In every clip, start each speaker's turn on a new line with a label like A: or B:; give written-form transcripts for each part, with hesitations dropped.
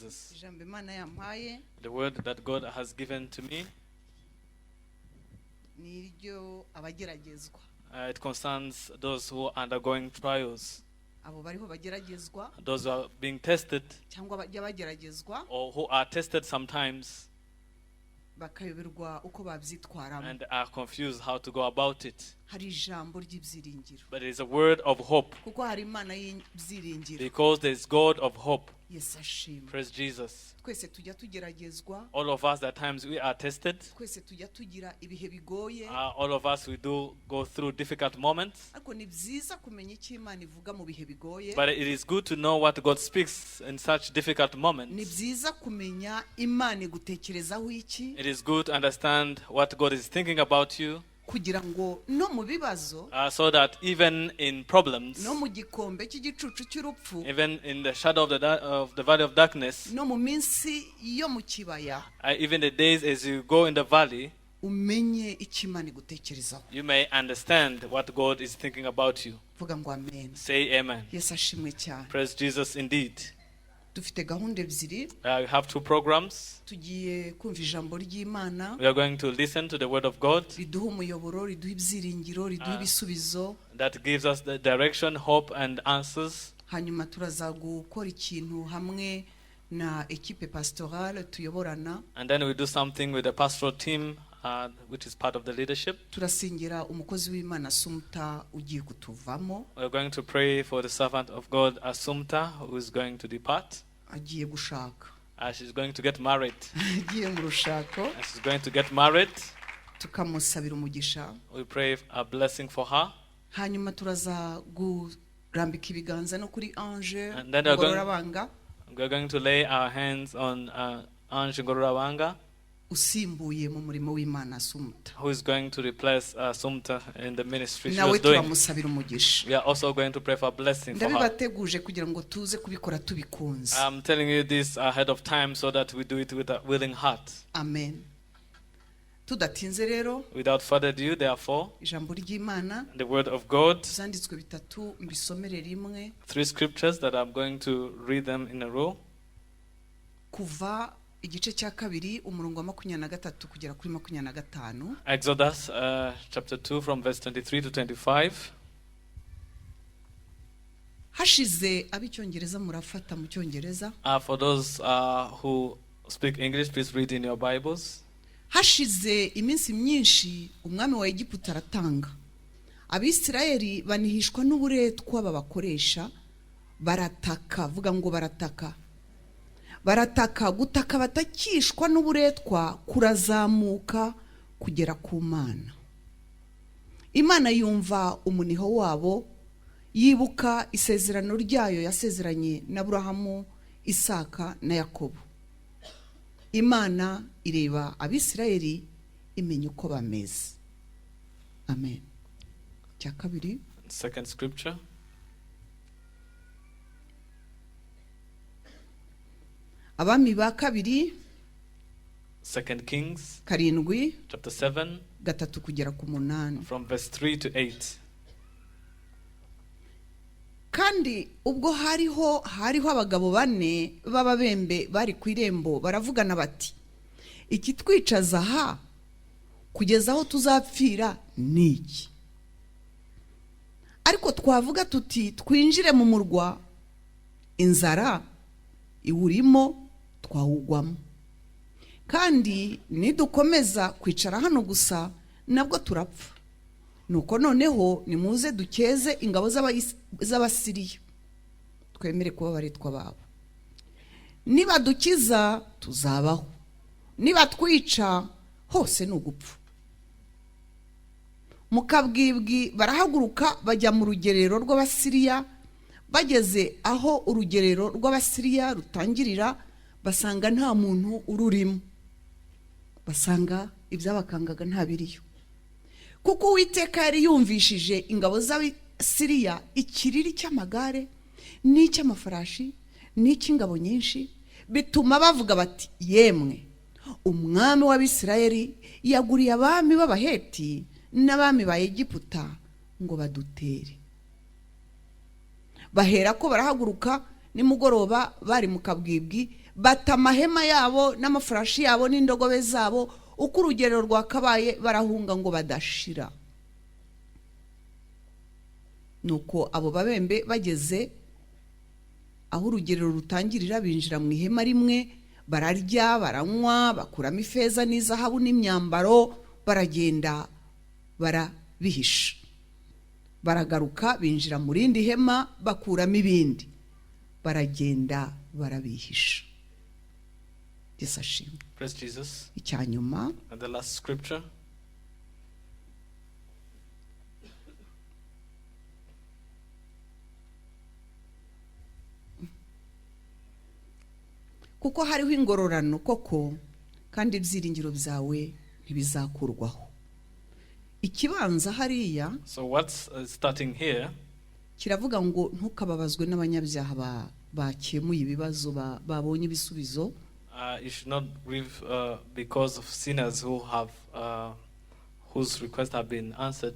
A: Jesus. The word that God has given to me, it concerns those who are undergoing trials, those who are being tested, or who are tested sometimes and are confused how to go about it. But it is a word of hope, because there is God of hope. Praise Jesus. All of us, at times we are tested. All of us, we do go through difficult moments. But it is good to know what God speaks in such difficult moments. It is good to understand what God is thinking about you, so that even in problems, even in the shadow of the valley of darkness, even the days as you go in the valley, you may understand what God is thinking about you. Say amen. Praise Jesus indeed. I have two programs. We are going to listen to the word of God that gives us the direction, hope, and answers. And then we do something with the pastoral team, which is part of the leadership. We are going to pray for the servant of God, Assumpta, who is going to depart. She's going to get married. She's going to get married. We pray a blessing for her. And then we're going to lay our hands on Ange Ngororabanga, who is going to replace Assumpta in the ministry she was doing. We are also going to pray for a blessing for her. I'm telling you this ahead of time so that we do it with a willing heart.
B: Amen.
A: Without further ado, therefore, the word of God, 3 scriptures that I'm going to read them in a row. Exodus chapter 2 from verse 23 to 25. For those who speak English, please read in your Bibles.
B: Hashize iminsi myinshi umwami wa Egiputa aratanga. Abisirayeli banihishwa n'uburetwa babakoresha, barataka, vuga ngo barataka. Barataka, gutaka batakishwa n'uburetwa kurazamuka kugera ku Mana. Imana yumva umuniho wabo, yibuka isezerano ryayo yasezeranye na Aburahamu, Isaka na Yakobo. Imana ireba Abisirayeli imenya uko bameze. Amen. Cya kabiri.
A: Second scripture.
B: Abami ba kabiri.
A: 2 Kings
B: karindwi.
A: Chapter 7.
B: Gatatu kugera ku 8.
A: From verse 3 to 8.
B: Kandi ubwo hariho abagabo bane b'ababembe bari ku irembo baravugana bati, iki twicaza aha kugeza aho tuzapfira niki? Ariko twavuga tuti twinjire mu murwa, inzara iwurimo twawugwamo. Kandi nidukomeza kwicara hano gusa nabwo turapfa. Nuko noneho nimuze dukeze ingabo z'Abasiriya, twemere kuba baritwa babo. Niba dukiza tuzabaho, niba twica hose n'ugupfa. Mukabwibwi barahaguruka bajya mu rugerero rw'Abasiriya. Bageze aho urugerero rw'Abasiriya rutangirira, basanga nta muntu ururimo. Basanga ibyabakangaga nta biriyo. Kuko Uwiteka yari yumvishije ingabo z'Abasiriya ikiriri cy'amagare n'icy'amafarashi n'icy'ingabo nyinshi, bituma bavuga bati, yemwe umwami w'Abisirayeli yaguriye abami b'Abaheti n'abami ba Egiputa ngo badutere. Bahera ko barahaguruka nimugoroba bari mu kabwibwi, bata amahema yabo n'amafurashi yabo n'indogobe zabo, uko urugerero rwakabaye barahunga ngo badashira. Nuko abo babembe bageze aho urugerero rutangirira, binjira mu ihema rimwe, bararya baranywa, bakuramo ifeza n'izahabu n'imyambaro, baragenda barabihisha. Baragaruka binjira mu rindi hema, bakuramo ibindi, baragenda barabihisha.
A: Praise Jesus.
B: Icyanyuma,
A: and the last scripture.
B: kuko hariho ingororano koko, kandi ibyiringiro byawe ntibizakurwaho. Ikibanza hariya,
A: so what's starting here,
B: kiravuga ngo ntukababazwe n'abanyabyaha bakemuye ibibazo babonye ibisubizo.
A: You should not grieve because of sinners who have whose requests have been answered.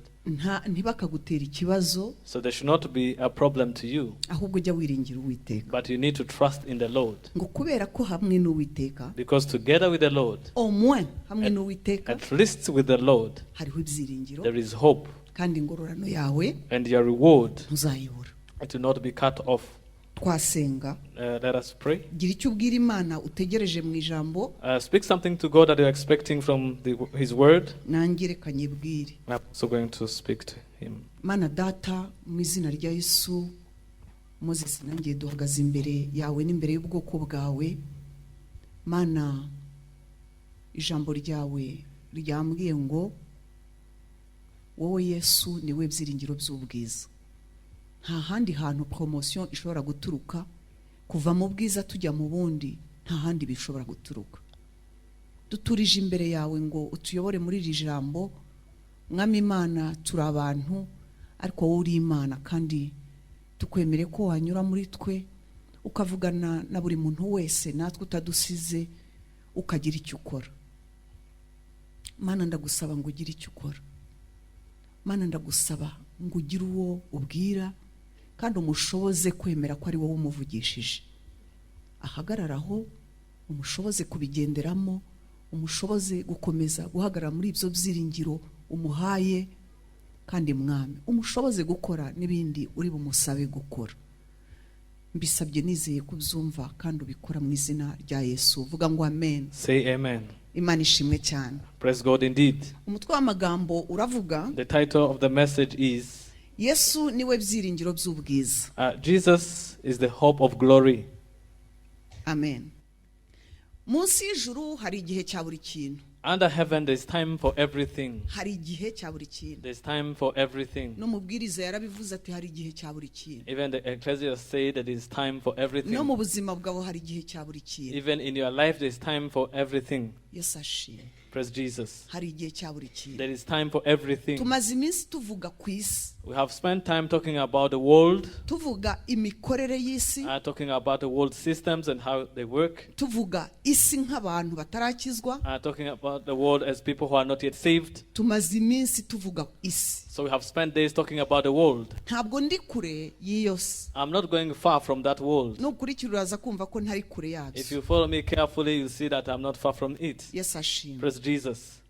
B: Ntibakagutera ikibazo.
A: So there should not be a problem to you.
B: Ahubwo jya wiringira Uwiteka.
A: But you need to trust in the Lord.
B: Ngo kubera ko hamwe n'Uwiteka,
A: because together with the Lord,
B: au moins hamwe n'Uwiteka,
A: at least with the Lord,
B: hariho ibyiringiro,
A: there is hope.
B: Kandi ingororano yawe,
A: and your reward,
B: ntuzayibura.
A: It will not be cut off.
B: Twasenga.
A: Let us pray.
B: Gira icyo ubwira Imana utegereje mu ijambo.
A: Speak something to God that you are expecting from His word.
B: Nanjye reka nyibwire.
A: I'm also going to speak to Him.
B: Mana Data, mu izina rya Yesu, Moses nanjye duhagaze imbere yawe n'imbere y'ubwoko bwawe. Mana, ijambo ryawe ryambwiye ngo wowe Yesu niwe byiringiro by'ubwiza. Nta handi hantu promotion ishobora guturuka, kuva mu bwiza tujya mu bundi, nta handi bishobora guturuka. Duturije imbere yawe ngo utuyobore muri iri jambo. Mwami Imana, turi abantu ariko wowe uri Imana, kandi tukwemere ko wanyura muri twe ukavugana na buri muntu wese, natwe utadusize, ukagira icyo ukora. Mana ndagusaba ngo ugire icyo ukora. Mana ndagusaba ngo ugire uwo ubwira, kandi umushoboze kwemera ko ari wowe umuvugishije. Ahagararaho, umushoboze kubigenderamo, umushoboze gukomeza guhagarara muri ibyo byiringiro umuhaye, kandi Mwami umushoboze gukora n'ibindi uri bumusabe gukora. Mbisabye nizeye kubyumva kandi ubikora mu izina rya Yesu. Vuga ngo amen.
A: Say amen.
B: Imana ishimwe cyane.
A: Praise God indeed.
B: Umutwe w'amagambo uravuga.
A: The title of the message is
B: Yesu niwe byiringiro by'ubwiza.
A: Jesus is the hope of glory.
B: Amen. Munsi y'ijuru hari igihe cya buri kintu.
A: Under heaven there is time for everything.
B: Hari igihe cya buri kintu.
A: There is time for everything.
B: No mubwiriza yarabivuze ati hari igihe cya buri kintu.
A: Even the ecclesiastes say that there is time for everything.
B: No mu buzima bwawe hari igihe cya buri kintu.
A: Even in your life there is time for everything.
B: Yesu ashimwe.
A: Praise Jesus.
B: Hari igihe cya buri kintu.
A: There is time for everything.
B: Tumaze iminsi tuvuga ku isi.
A: We have spent time talking about the world.
B: Tuvuga imikorere y'isi.
A: Talking about the world systems and how they work.
B: Tuvuga isi nk'abantu batarakizwa.
A: Talking about the world as people who are not yet saved.
B: Tumaze iminsi tuvuga isi.
A: So we have spent days talking about the world.
B: Ntabwo ndi kure y'iyo si.
A: I'm not going far from that world.
B: Nukurikira uraza kumva ko ntari kure yabyo.
A: If you follow me carefully, you'll see that I'm not far from it.
B: Yes, ashimwe.
A: Praise Jesus.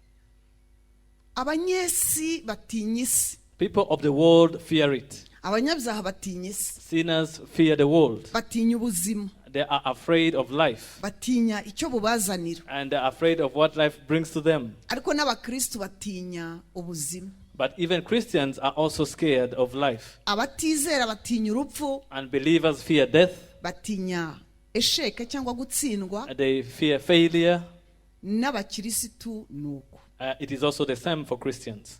B: Abanyesi batinya isi.
A: People of the world fear it.
B: Abanyabyaha batinya isi.
A: Sinners fear the world.
B: Batinya ubuzima.
A: They are afraid of life.
B: Batinya icyo bubazanira.
A: And they are afraid of what life brings to them.
B: Ariko n'abakristo batinya ubuzima.
A: But even Christians are also scared of life.
B: Abatizera batinya urupfu.
A: And believers fear death.
B: Batinya esheke cyangwa gutsindwa.
A: They fear failure.
B: N'abakirisitu nuko.
A: It is also the same for Christians.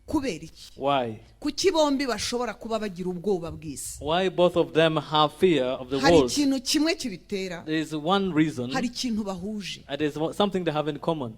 B: Kubera iki?
A: Why?
B: Kuki bombi bashobora kuba bagira ubwoba bw'isi?
A: Why both of them have fear of the
B: Hari
A: world?
B: ikintu kimwe kibitera.
A: There is one reason.
B: Hari ikintu bahuje.
A: There is something they have in common.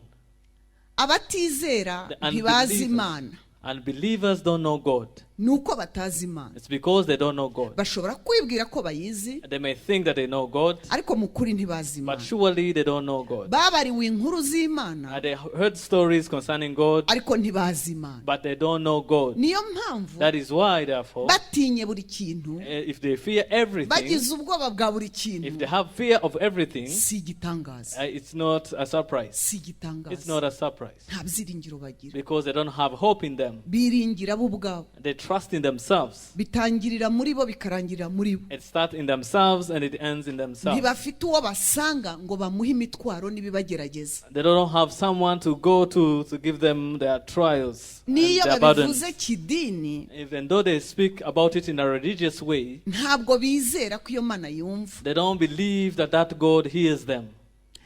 B: Abatizera ntibazi Imana.
A: And believers don't know God.
B: nuko batazi Imana.
A: It's because they don't know God.
B: Bashobora kwibwira ko bayizi,
A: They may think that they know God,
B: ariko mu kuri ntibazi
A: but
B: Imana.
A: surely they don't know God.
B: Babariwe inkuru z'Imana,
A: They heard stories concerning God,
B: ariko ntibazi Imana.
A: but they don't know God.
B: Niyo mpamvu
A: That is why, therefore,
B: batinye buri kintu,
A: if they fear everything,
B: bagize ubwoba bwa buri
A: if
B: kintu,
A: they have fear of everything,
B: si igitangaza,
A: it's not a surprise.
B: si
A: It's
B: igitangaza.
A: not a surprise
B: Nta byiringiro bagira,
A: because they don't have hope in them.
B: biringira bo ubwabo.
A: They trust in themselves.
B: Bitangirira muri bo bikarangirira muri bo.
A: It starts in themselves and it ends in themselves.
B: Ntibafite uwo basanga ngo bamuhe imitwaro n'ibibagerageza.
A: They don't have someone to go to give them their trials and
B: Niyo
A: their burdens.
B: babivuze kidini,
A: Even though they speak about it in a religious way,
B: ntabwo bizera ko iyo Mana yumva.
A: they don't believe that God hears them.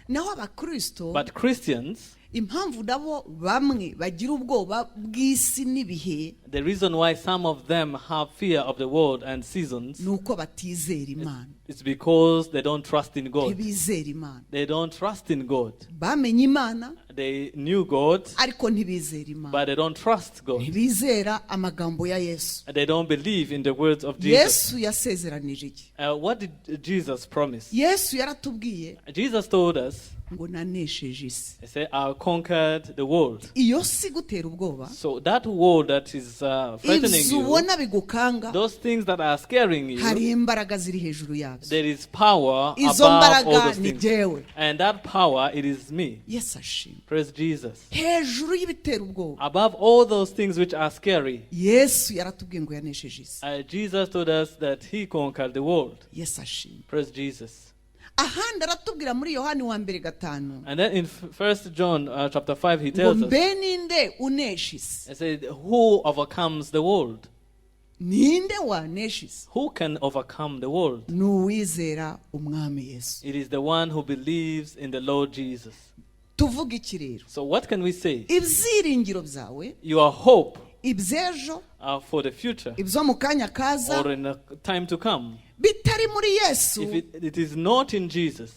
B: Naho abakristo,
A: But Christians,
B: impamvu nabo bamwe bagira ubwoba bw'isi n'ibihe,
A: the reason why some of them have fear of the world and seasons,
B: ni uko batizera Imana.
A: it's because they don't trust in God.
B: Ntibizera Imana.
A: They don't trust in God.
B: Bamenye Imana,
A: They knew God,
B: ariko ntibizera Imana.
A: but they don't trust God.
B: Ntibizera amagambo ya Yesu.
A: They don't believe in the words of Jesus.
B: Yesu yasezeranije iki?
A: What did Jesus promise?
B: Yesu yaratubwiye
A: Jesus told us,
B: ngo nanesheje isi.
A: he said, I conquered the world.
B: Iyo si gutera ubwoba,
A: So that world that is threatening
B: ibyo
A: you,
B: ubona bigukanga,
A: those things that are scaring you,
B: hari imbaraga ziri hejuru yabyo.
A: there is power
B: Izo
A: above all
B: mbaraga
A: those
B: ni
A: things.
B: jyewe.
A: And that power, it is me.
B: Yesu ashimwe.
A: Praise Jesus.
B: Hejuru y'ibitera ubwoba,
A: Above all those things which are scary,
B: Yesu yaratubwiye ngo yanesheje isi.
A: Jesus told us that he conquered the world.
B: Yesu ashimwe.
A: Praise Jesus.
B: Ahandi aratubwira muri Yohani wa mbere 5
A: And then in 1 John chapter 5, he
B: ngo
A: tells us,
B: mbe ninde unesha isi?
A: he said, who overcomes the world?
B: Ninde wanesha isi?
A: Who can overcome the world?
B: Ni uwizera umwami Yesu.
A: It is the one who believes in the Lord Jesus.
B: Tuvuga iki rero?
A: So what can we say?
B: Ibyiringiro byawe,
A: Your hope
B: ibyejo,
A: for the future
B: ibyo mu kanya kaza,
A: or in a time to come,
B: bitari muri Yesu,
A: if it is not in Jesus,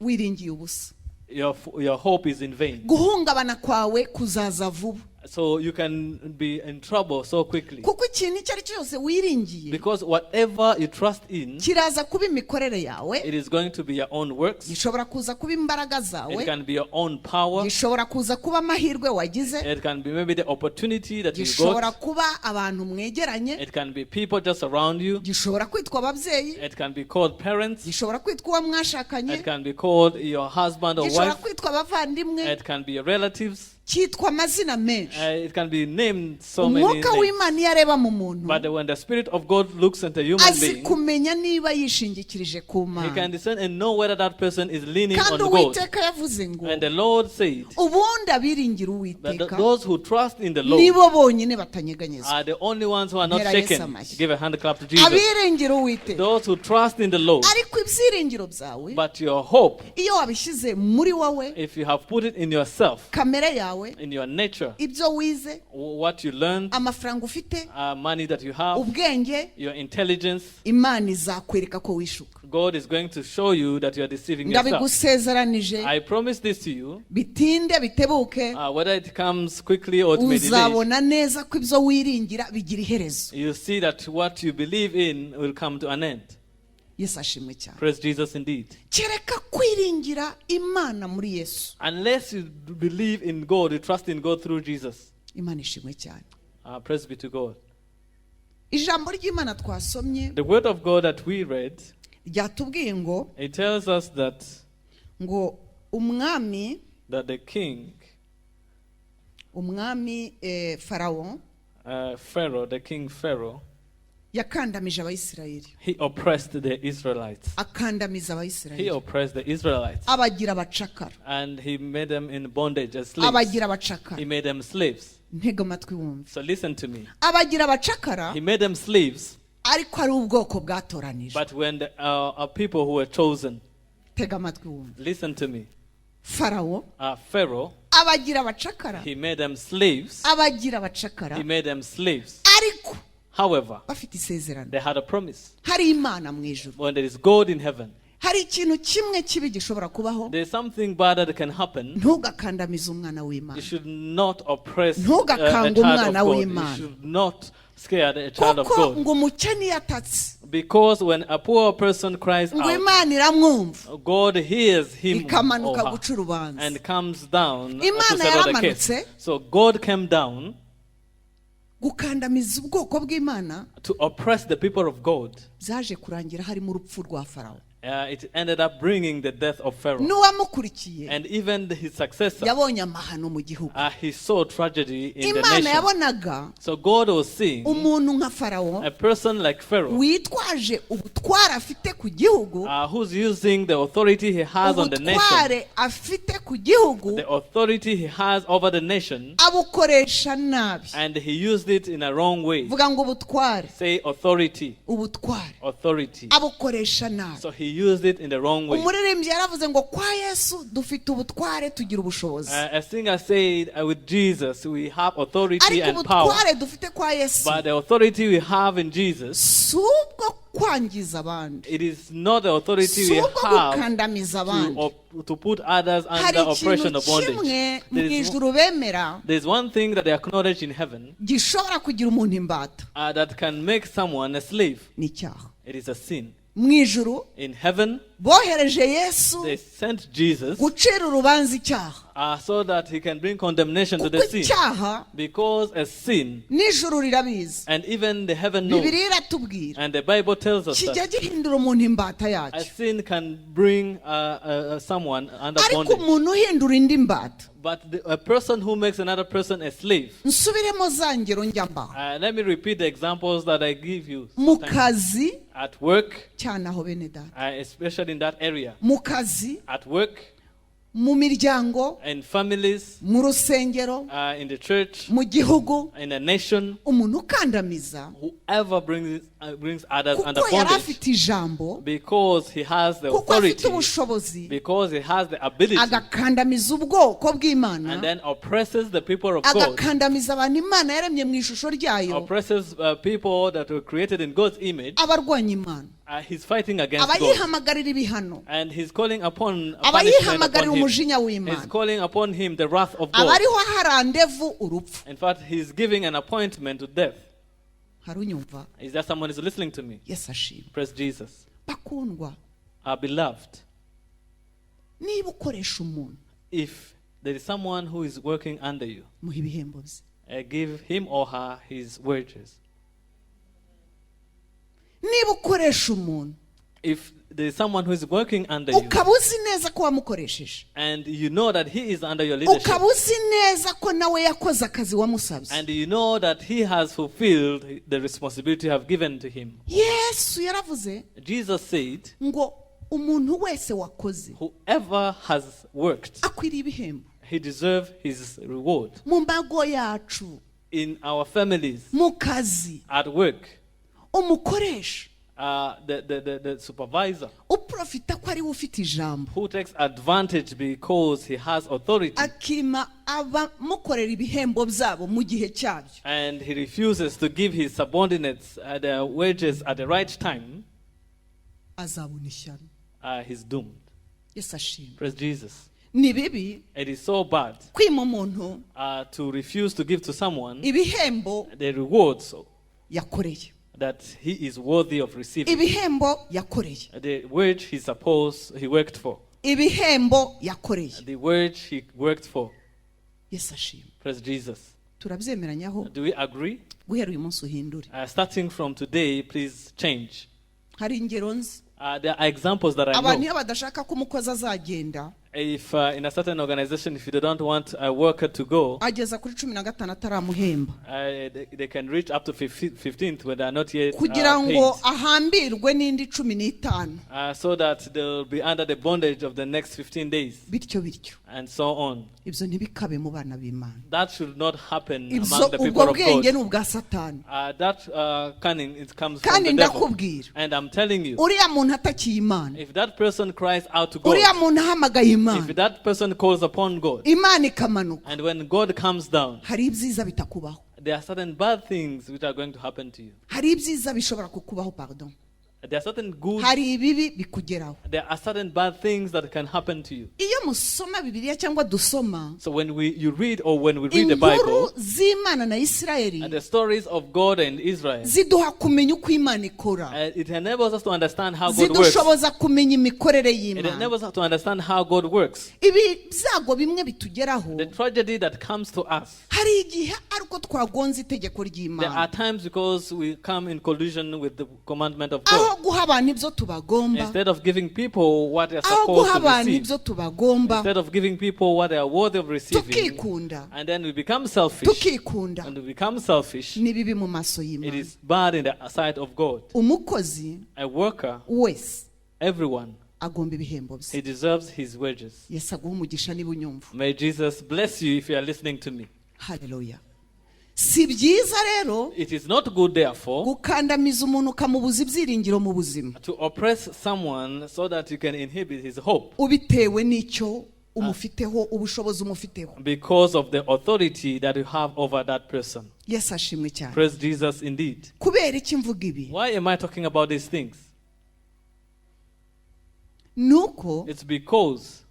B: wiringiye ubusa.
A: your hope is in vain.
B: Guhungabana kwawe kuzaza vuba.
A: So you can be in trouble so quickly.
B: Kuko ikintu icyo ari cyo cyose wiringiye
A: Because whatever you trust in,
B: kiraza kuba imikorere yawe,
A: it is going to be your own works.
B: gishobora kuza kuba imbaraga
A: It
B: zawe,
A: can be your own power.
B: gishobora kuza kuba amahirwe wagize,
A: It can be maybe the opportunity that you
B: gishobora
A: got.
B: kuba abantu mwegeranye,
A: It can be people just around you.
B: gishobora kwitwa ababyeyi,
A: It can be called parents.
B: gishobora kwitwa uwo mwashakanye,
A: It can be called your husband or
B: gishobora
A: wife.
B: kwitwa abavandimwe,
A: It can be your relatives.
B: cyitwa amazina menshi.
A: It can be named so many
B: Umwuka
A: names.
B: w'Imana iyo areba mu muntu,
A: But when the Spirit of God looks at a human
B: azi
A: being,
B: kumenya niba yishingikirije ku
A: he
B: Mana.
A: can discern and know whether that person is leaning on
B: Kandi
A: God.
B: Uwiteka yavuze ngo
A: And the Lord said
B: ubundi abiringira
A: that
B: Uwiteka
A: those who trust in the Lord
B: nibo bonyine batanyeganyezwa.
A: are the only ones who are not
B: Ntera Yesu
A: shaken.
B: amashyi.
A: Give a hand clap to Jesus.
B: Abiringira Uwiteka,
A: Those who trust in the Lord.
B: ariko ibyiringiro byawe
A: But your hope,
B: iyo wabishyize muri wowe,
A: if you have put it in yourself,
B: kamere yawe,
A: in your nature,
B: ibyo wize,
A: what you learned,
B: amafaranga ufite,
A: money that you have,
B: ubwenge,
A: your intelligence,
B: Imana izakwereka ko wishuka.
A: God is going to show you that you are deceiving yourself.
B: Ndabigusezeranije,
A: I promise this to you,
B: bitinde bitebuke,
A: whether it comes quickly or it may delay.
B: uzabona neza ko ibyo wiringira bigira iherezo.
A: You see that what you believe in will come to an end.
B: Yesu ashimwe cyane.
A: Praise Jesus indeed.
B: Kereka kwiringira Imana muri Yesu.
A: Unless you believe in God, you trust in God through Jesus.
B: Imana ishimwe cyane.
A: Praise be to God.
B: Ijambo ry'Imana twasomye
A: The word of God that we read,
B: ryatubwiye ngo
A: it tells us that
B: umwami
A: the king,
B: Farawo,
A: Pharaoh, the king Pharaoh,
B: yakandamije Abayisirayeli.
A: he oppressed the Israelites.
B: Akandamiza
A: He
B: Abayisirayeli.
A: oppressed the Israelites.
B: Abagira abacakara.
A: And he made them in bondage as slaves.
B: Abagira abacakara.
A: He made them slaves.
B: Ntega amatwi wumve.
A: So listen to me.
B: Abagira abacakara,
A: He made them slaves,
B: ariko ari ubwoko bwatoranije.
A: but when the people who were chosen,
B: Tega amatwi wumve.
A: listen to me.
B: Farawo
A: Pharaoh,
B: abagira abacakara.
A: he made them slaves.
B: Abagira abacakara,
A: He made them slaves.
B: ariko
A: However,
B: bafite isezerano.
A: they had a promise.
B: Hari Imana mu ijuru.
A: When there is God in heaven,
B: hari ikintu kimwe kibi gishobora kubaho.
A: There's something bad that can happen.
B: Ntugakandamize umwana w'Imana.
A: You should not oppress a
B: Ntugakanga
A: child of
B: umwana
A: God.
B: w'Imana.
A: You should not scare a child of
B: kuko
A: God.
B: ngo umukene yatatse.
A: Because when a poor person cries
B: ngo
A: out,
B: Imana iramwumva.
A: God hears him
B: ikamanuka
A: or
B: guca urubanza.
A: and comes down to
B: Imana
A: settle the case.
B: yaramanutse.
A: So God came down
B: gukandamiza ubwoko bw'Imana.
A: to oppress the people of God.
B: Byaje kurangira harimo urupfu rwa Farawo.
A: It ended up bringing the death of Pharaoh.
B: N'uwamukurikiye
A: And even his successor,
B: yabonye amahano mu gihugu.
A: he saw tragedy in the
B: Imana
A: nation.
B: yabonaga
A: So God was seeing
B: umuntu nka Farawo
A: a person like Pharaoh
B: witwaje ubutware afite ku gihugu.
A: who's using the authority he has on the nation,
B: ubutware afite ku gihugu
A: the authority he has over the nation,
B: abukoresha nabi.
A: and he used it in a wrong way.
B: vuga ngo ubutware
A: Say authority.
B: authority abukoresha nabi.
A: So he used it in the wrong way.
B: umuririmbyi yaravuze ngo kwa Yesu dufite ubutware tugira ubushobozi.
A: A singer said, with Jesus we have authority
B: ariko
A: and power,
B: ubutware dufite kwa Yesu
A: but the authority we have in Jesus,
B: si ubwo kwangiza abandi,
A: it is not the authority
B: si
A: we
B: ubwo
A: have
B: gukandamiza abandi.
A: to put others
B: hari
A: under oppression
B: ikintu
A: of bondage.
B: kimwe mu ijuru bemera
A: There's one thing that they acknowledge in heaven
B: gishobora kugira umuntu imbata.
A: that can make someone a slave.
B: ni icyaha.
A: It is a sin.
B: mu ijuru
A: In heaven,
B: bohereje Yesu
A: they sent Jesus
B: gucira urubanza icyaha.
A: so that he can bring condemnation to
B: kuko
A: the sin.
B: icyaha
A: Because a sin,
B: n'ijuru rirabizi,
A: and even the heaven knows,
B: Bibiliya iratubwira,
A: and the Bible tells us
B: kijya
A: that
B: gihindura umuntu imbata
A: a
B: yacyo.
A: sin can bring someone under
B: ariko
A: bondage.
B: umuntu uhindura indi mbata,
A: But a person who makes another person a slave.
B: nsubiremo za ngero njya mbaho.
A: Let me repeat the examples that I give you.
B: mu
A: sometimes.
B: kazi
A: At work,
B: cyane aho bene data,
A: especially in that area.
B: mu kazi,
A: At work,
B: mu miryango,
A: in families,
B: mu rusengero,
A: in the church,
B: mu gihugu,
A: in a nation,
B: umuntu ukandamiza
A: whoever brings others under
B: kuko yari
A: bondage,
B: afite ijambo,
A: because he has the
B: kuko afite
A: authority,
B: ubushobozi,
A: because he has the ability,
B: agakandamiza ubwoko
A: and
B: bw'Imana,
A: then oppresses the people of God,
B: agakandamiza abantu Imana yaremye mu ishusho ryayo,
A: oppresses people that were created in God's image.
B: abarwanya Imana,
A: He's fighting against God,
B: abayihamagarira ibihano,
A: and he's calling upon punishment
B: abayihamagarira
A: upon him.
B: umujinya
A: He's
B: w'Imana,
A: calling upon him the wrath of God.
B: abariho harandevu urupfu.
A: In fact, he's giving an appointment to death.
B: harunyumva?
A: Is that someone is listening to me?
B: Yesu ashimwe.
A: Praise Jesus.
B: bakundwa,
A: Our beloved,
B: niba ukoresha umuntu,
A: if there is someone who is working under you,
B: muha ibihembo bye.
A: give him or her his wages.
B: niba ukoresha umuntu
A: If there is someone who is working under you,
B: ukaba uzi neza ko wamukoresheje,
A: and you know that he is under your leadership,
B: ukaba uzi neza ko nawe yakoze akazi wamusabye,
A: and you know that he has fulfilled the responsibility you have given to him.
B: Yesu yaravuze
A: Jesus said,
B: ngo umuntu wese wakoze
A: whoever has worked,
B: akwiriye ibihembo.
A: he deserves his reward.
B: mu mbago yacu,
A: In our families,
B: mu kazi,
A: at work,
B: umukoresha
A: the supervisor
B: uprofita ko ari we ufite ijambo,
A: who takes advantage because he has authority,
B: akima abamukorera ibihembo byabo mu gihe cyabyo,
A: and he refuses to give his subordinates their wages at the right time,
B: azabona ishyano.
A: he's doomed.
B: Yesu ashimwe.
A: Praise Jesus.
B: ni bibi
A: It is so bad
B: kwima umuntu
A: to refuse to give to someone
B: ibihembo
A: the rewards
B: yakoreye,
A: that he is worthy of receiving,
B: ibihembo yakoreye,
A: the wage he worked for,
B: ibihembo yakoreye.
A: the wage he worked for.
B: Yesu ashimwe.
A: Praise Jesus.
B: turabyemeranyaho?
A: Do we agree?
B: guhera uyu munsi uhindure.
A: Starting from today, please change.
B: hari ingero nzi,
A: There are examples that I
B: abantu
A: know.
B: iyo badashaka ko umukozi azagenda,
A: If in a certain organization, if you don't want a worker to go,
B: ageza kuri 15 ataramuhemba,
A: they can reach up to 15th when they are not yet
B: kugira ngo
A: paid,
B: ahambirwe n'indi 15,
A: so that they'll be under the bondage of the next 15 days,
B: bityo bityo.
A: and so on.
B: ibyo ntibikabe mu bana b'Imana.
A: That should not happen
B: ibyo
A: among the people
B: ubwo
A: of
B: bwenge
A: God.
B: ni ubwa Satani.
A: That cunning, it comes from
B: kandi
A: the devil.
B: ndakubwira,
A: And I'm telling you,
B: uriya muntu atakiye Imana,
A: if that person cries out to God,
B: uriya muntu ahamagaye
A: if
B: Imana,
A: that person calls upon God,
B: Imana ikamanuka,
A: and when God comes down,
B: hari ibyiza bitakubaho,
A: there are certain bad things which are going to happen to you.
B: hari ibyiza bishobora kukubaho, pardon.
A: There are certain good,
B: hari ibibi bikugeraho.
A: there are certain bad things that can happen to you.
B: Iyo musoma Bibiliya cyangwa dusoma,
A: So when you read or when we read the Bible,
B: inkuru z'Imana na Isirayeli
A: and the stories of God and Israel,
B: ziduha kumenya uko Imana ikora,
A: it enables us to understand how God works.
B: zidushoboza kumenya imikorere
A: It
B: y'Imana.
A: enables us to understand how God works.
B: Ibi byago bimwe bitugeraho,
A: The tragedy that comes to us,
B: hari igihe ariko twagonze itegeko
A: there
B: ry'Imana,
A: are times because we come in collision with the commandment of
B: aho
A: God.
B: guha abantu ibyo tubagomba,
A: Instead of giving people what they are
B: aho
A: supposed
B: guha
A: to
B: abantu
A: receive,
B: ibyo tubagomba,
A: instead of giving people what they are worthy of receiving,
B: tukikunda,
A: and then we become selfish,
B: tukikunda,
A: and we become selfish,
B: ni bibi mu maso
A: it
B: y'Imana.
A: is bad in the sight of God.
B: Umukozi
A: A worker,
B: wese
A: everyone,
B: agomba ibihembo
A: he
B: bye.
A: deserves his wages.
B: Yesu aguha umugisha niba unyumva.
A: May Jesus bless you if you are listening to me.
B: Haleluya. Si byiza rero
A: It is not good, therefore,
B: gukandamiza umuntu ukamubuza ibyiringiro mu buzima,
A: to oppress someone so that you can inhibit his hope
B: ubitewe n'icyo umufiteho, ubushobozi umufiteho.
A: because of the authority that you have over that person.
B: Yesu ashimwe cyane.
A: Praise Jesus indeed.
B: Kubera iki mvuga ibi?
A: Why am I talking about these things?
B: Nuko
A: It's because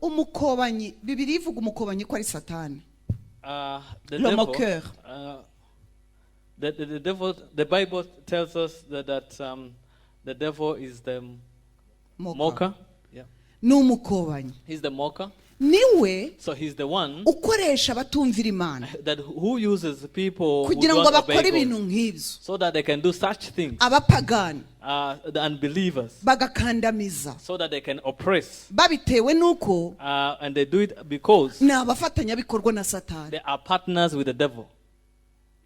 B: umukobanyi, Bibiliya ivuga umukobanyi ko ari Satani.
A: The
B: Le
A: devil,
B: moqueur.
A: the devil, the Bible tells us that the devil is the mocker. Yeah,
B: Ni umukobanyi.
A: he's the mocker.
B: Niwe
A: So he's the one
B: ukoresha abatumvira Imana
A: that who uses people who
B: kugira ngo
A: don't
B: bakore
A: obey
B: ibintu
A: God,
B: nk'ibyo.
A: so that they can do such things.
B: Abapagani
A: The unbelievers,
B: bagakandamiza,
A: so that they can oppress,
B: babitewe n'uko
A: and they do it because
B: ni abafatanyabikorwa na Satani.
A: they are partners with the devil.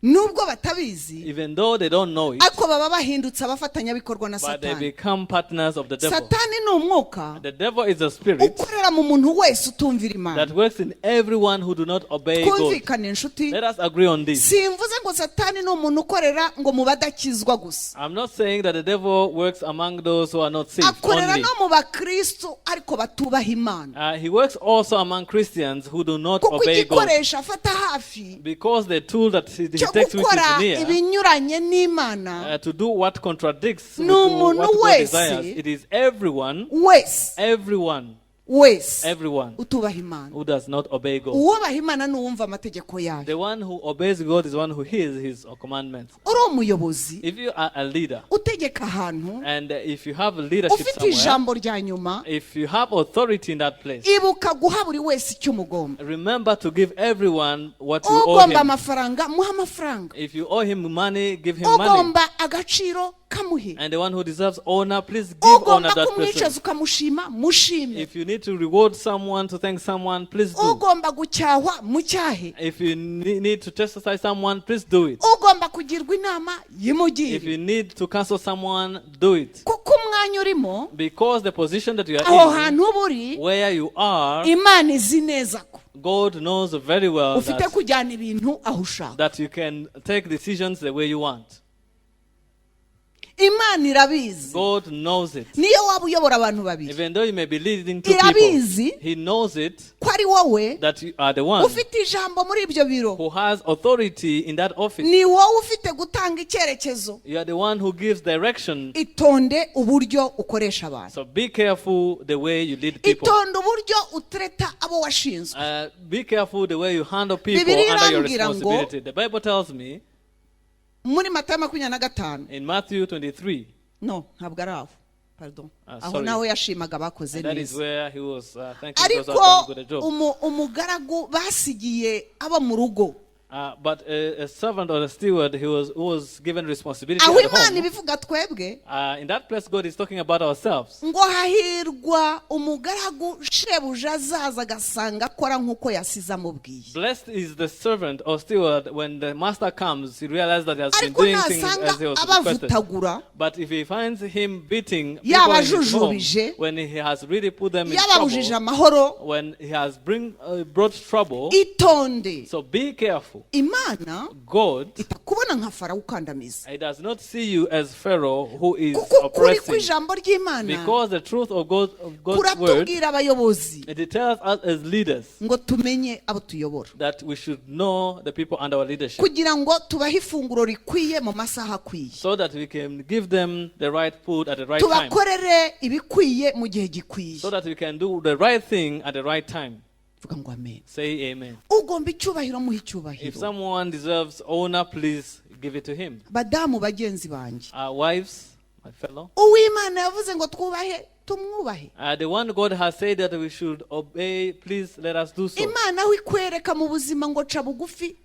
B: Nubwo batabizi,
A: Even though they don't know it,
B: ariko baba bahindutse abafatanyabikorwa na
A: but they
B: Satani.
A: become partners of the devil.
B: Satani ni umwuka
A: The devil is a spirit
B: ukorera mu muntu wese utumvira
A: that
B: Imana.
A: works in everyone who do not obey God.
B: Twumvikane inshuti,
A: Let us agree on this.
B: simvuze ngo Satani ni umuntu ukorera ngo mu badakizwa gusa,
A: I'm not saying that the devil works among those who are not saved
B: akorera
A: only.
B: no mu bakristo ariko batubaha Imana,
A: He works also among Christians who do not
B: kuko
A: obey God.
B: igikoresho afata hafi
A: Because the tool that he
B: cyo
A: takes with
B: gukora
A: is near
B: ibinyuranye n'Imana
A: to do what contradicts with
B: ni umuntu
A: what God
B: wese,
A: desires. It is everyone,
B: wese
A: everyone
B: utubaha Imana.
A: who does not obey God.
B: Uwubaha Imana ni uwumva amategeko yayo.
A: The one who obeys God is one who hears his commandments.
B: Uri umuyobozi
A: If you are a leader,
B: utegeka ahantu,
A: and if you have leadership
B: ufite
A: somewhere,
B: ijambo rya nyuma,
A: if you have authority in that place,
B: ibuka guha buri wese icyo umugomba.
A: remember to give everyone what you owe
B: Ugomba
A: him.
B: amafaranga, muha amafaranga.
A: If you owe him money, give him money.
B: Ugomba agaciro, kamuhe.
A: And the one who deserves honor, please give honor
B: Ugomba
A: that person.
B: kumwicaza ukamushima, mushime.
A: If you need to reward someone, to thank someone, please do.
B: Ugomba gucyahwa, mucyahe.
A: If you need to chastise someone, please do it.
B: Ugomba kugirwa inama,
A: If
B: yimugire.
A: you need to counsel someone, do it.
B: Kuko umwanya urimo,
A: Because the position that you
B: aho
A: are in,
B: hantu uba uri,
A: where you are,
B: Imana izi neza ko
A: God knows very well
B: ufite
A: that,
B: kujyana ibintu aho ushaka.
A: that you can take decisions the way you want.
B: Imana irabizi.
A: God knows it.
B: Niyo waba uyobora abantu babiri,
A: Even though you may be leading two
B: irabizi
A: people, He knows it
B: ko ari wowe
A: that you are the one
B: ufite ijambo muri ibyo biro.
A: who has authority in that office.
B: Ni wowe ufite gutanga icyerekezo.
A: You are the one who gives direction.
B: Itonde uburyo ukoresha abantu.
A: So be careful the way you lead people.
B: Itonde uburyo utereta abo washinzwe.
A: Be careful the way you handle people
B: Bibiliya
A: under your
B: irambwira ngo,
A: responsibility. The Bible tells me
B: muri Matayo 25,
A: in Matthew 23,
B: no ntabwo ari aho, pardon, aho
A: sorry.
B: nawe yashimaga abakoze
A: and that is
B: neza.
A: where he was thanking those who
B: Ariko
A: have done good job.
B: umugaragu basigiye abo mu rugo,
A: But a servant or a steward who was given responsibility
B: aho
A: at
B: Imana
A: home.
B: ibivuga twebwe,
A: In that place, God is talking about ourselves.
B: ngo hahirwa umugaragu shebuja azaza agasanga akora nk'uko yasize amubwiye.
A: Blessed is the servant or steward when the master comes, he realizes that he has been
B: Ariko
A: doing things
B: nasanga
A: as he was requested.
B: abavutagura,
A: But if he finds him beating people
B: yaba
A: in his home,
B: ajujubije,
A: when he has really put them in
B: yababujije
A: trouble,
B: amahoro,
A: when he has brought trouble,
B: itonde.
A: so be careful.
B: Imana
A: God
B: kubona nka Farawo ukandamiza.
A: He does not see you as Pharaoh who is
B: kuko kuri
A: oppressing.
B: kw'ijambo ry'Imana
A: Because the truth of God's word,
B: kuratubwira abayobozi
A: it tells us as leaders
B: ngo tumenye abo tuyobora,
A: that we should know the people under our leadership,
B: kugira ngo tubahe ifunguro rikwiye mu masaha akwiye,
A: so that we can give them the right food at the right time,
B: tubakorere ibikwiye mu gihe gikwiye.
A: so that we can do the right thing at the right time.
B: Vuga ngo amen.
A: Say amen.
B: Ugomba icyubahiro muhe
A: If
B: icyubahiro.
A: someone deserves honor, please give it to him.
B: Badamu bagenzi banjye,
A: Our wives, my fellow,
B: uw'Imana yavuze ngo twubahe tumwubahe.
A: the one God has said that we should obey, please let us do so.
B: Imana aho ikwereka mu buzima ngo ca bugufi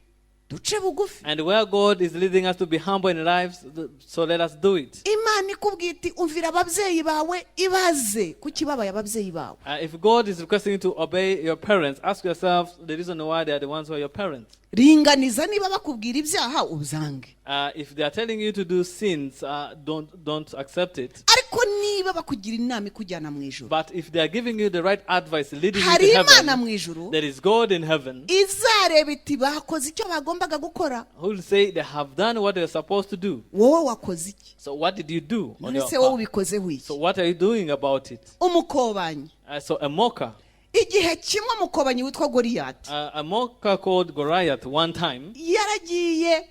B: duce bugufi.
A: And where God is leading us to be humble in lives, so let us do it.
B: Imana ikubwira iti umvira ababyeyi bawe ibaze kuki babaye ababyeyi bawe.
A: If God is requesting you to obey your parents, ask yourself the reason why they are the ones who are your parents.
B: Ringaniza niba bakubwira ibyaha ubyange.
A: If they are telling you to do sins, don't accept it.
B: Ariko niba bakugira inama ikujyana mu ijuru,
A: But if they are giving you the right advice, leading you
B: hari
A: to
B: Imana mu
A: heaven,
B: ijuru
A: there is God in heaven
B: izareba iti bakoze icyo bagombaga gukora,
A: who will say they have done what they are supposed to do.
B: wowe wakoze iki?
A: So what did you do on
B: None
A: your
B: se wowe
A: part?
B: ubikozeho iki?
A: So what are you doing about it?
B: Umukobanyi,
A: So a mocker,
B: igihe kimwe umukobanyi witwa Goliyati
A: a mocker called Goliath one time,
B: yaragiye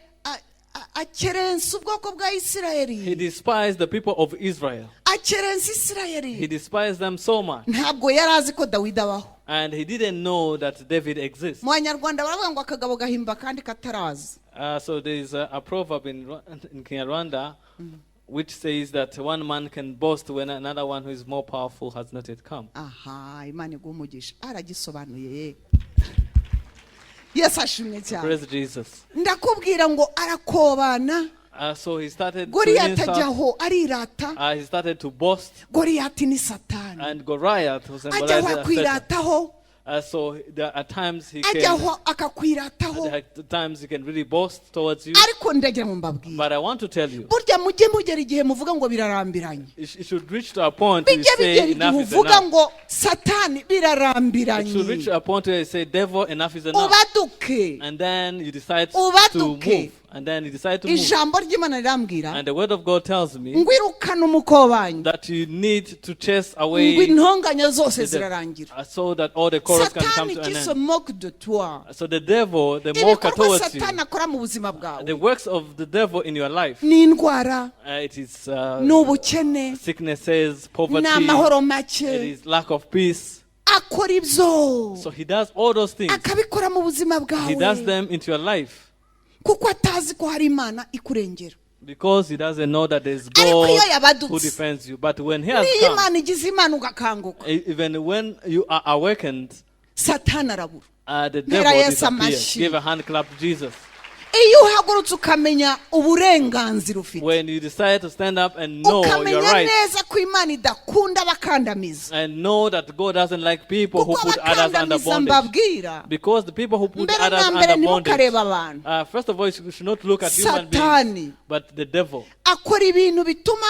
B: akerensa ubwoko bwa
A: he
B: Isirayeli,
A: despised the people of Israel.
B: akerensa
A: He
B: Isirayeli.
A: despised them so much.
B: Ntabwo yari azi ko Dawidi abaho.
A: And he didn't know that David exists.
B: Mu Banyarwanda baravuga ngo akagabo gahimba kandi katarazi.
A: So there is a proverb in Kinyarwanda which says that one man can boast when another one who is more powerful has not yet come.
B: Aha, Imana iguha umugisha. Aragisobanuye. Yesu ashimwe cyane.
A: Praise Jesus.
B: Ndakubwira ngo arakobana.
A: So he started to
B: Goliyati
A: insult,
B: ajyaho arirata.
A: he started to boast,
B: Goliyati ni Satani.
A: and Goliath was
B: Ajyaho
A: symbolized as Satan.
B: akwirataho.
A: So at times he
B: Ajyaho akakwirataho.
A: at times he can really boast towards you.
B: Ariko ndagira ngo mbabwire.
A: But I want to tell you,
B: Burya mujye mugera igihe muvuga ngo birarambiranye.
A: it should reach to a point where you
B: Bijye
A: say
B: bigera igihe
A: enough is
B: uvuga
A: enough.
B: ngo Satani
A: It should
B: birarambiranye.
A: reach a point where you say, devil, enough is enough.
B: Ubaduke.
A: And then you decide to
B: Ubaduke.
A: move. And then you decide to move.
B: Ijambo ry'Imana rirambwira
A: And the word of God tells me
B: ngo irukane umukobanyi.
A: that you need to chase
B: Ngo
A: away
B: intonganya zose zirarangira.
A: so that all the chorus can come
B: Satani
A: to an
B: qui se
A: end.
B: moque de toi.
A: So the devil, the mocker
B: Ibikorwa
A: towards you,
B: Satani akora mu buzima bwawe
A: the works of the devil in your life,
B: ni indwara,
A: it is
B: ni ubukene,
A: sicknesses, poverty,
B: ni amahoro
A: it
B: make.
A: is lack of peace.
B: Akora ibyo
A: So he does all those things.
B: akabikora mu buzima
A: He does
B: bwawe
A: them into your life
B: kuko atazi ko hari Imana ikurengera.
A: because he doesn't know that there's
B: Ariko iyo
A: God
B: yabadutse,
A: who defends you. But when he has
B: niyo
A: come,
B: Imana igize Imana ugakanguka,
A: even when you are awakened,
B: Satani arabura.
A: the
B: Mpera
A: devil
B: Yesu
A: disappears.
B: amashyi.
A: Give a hand clap to Jesus.
B: Iyo uhagurutse ukamenya uburenganzira ufite,
A: When you decide to stand up and know your
B: ukamenya
A: rights,
B: neza ko Imana idakunda abakandamiza,
A: and know that God doesn't like people who
B: kuko
A: put others under
B: abakandamiza
A: bondage.
B: mbabwira,
A: Because the people who put
B: mbere
A: others
B: na mbere
A: under bondage,
B: ntimukareba abantu.
A: first of all, you should not look at human beings,
B: Satani
A: but the devil.
B: akora ibintu bituma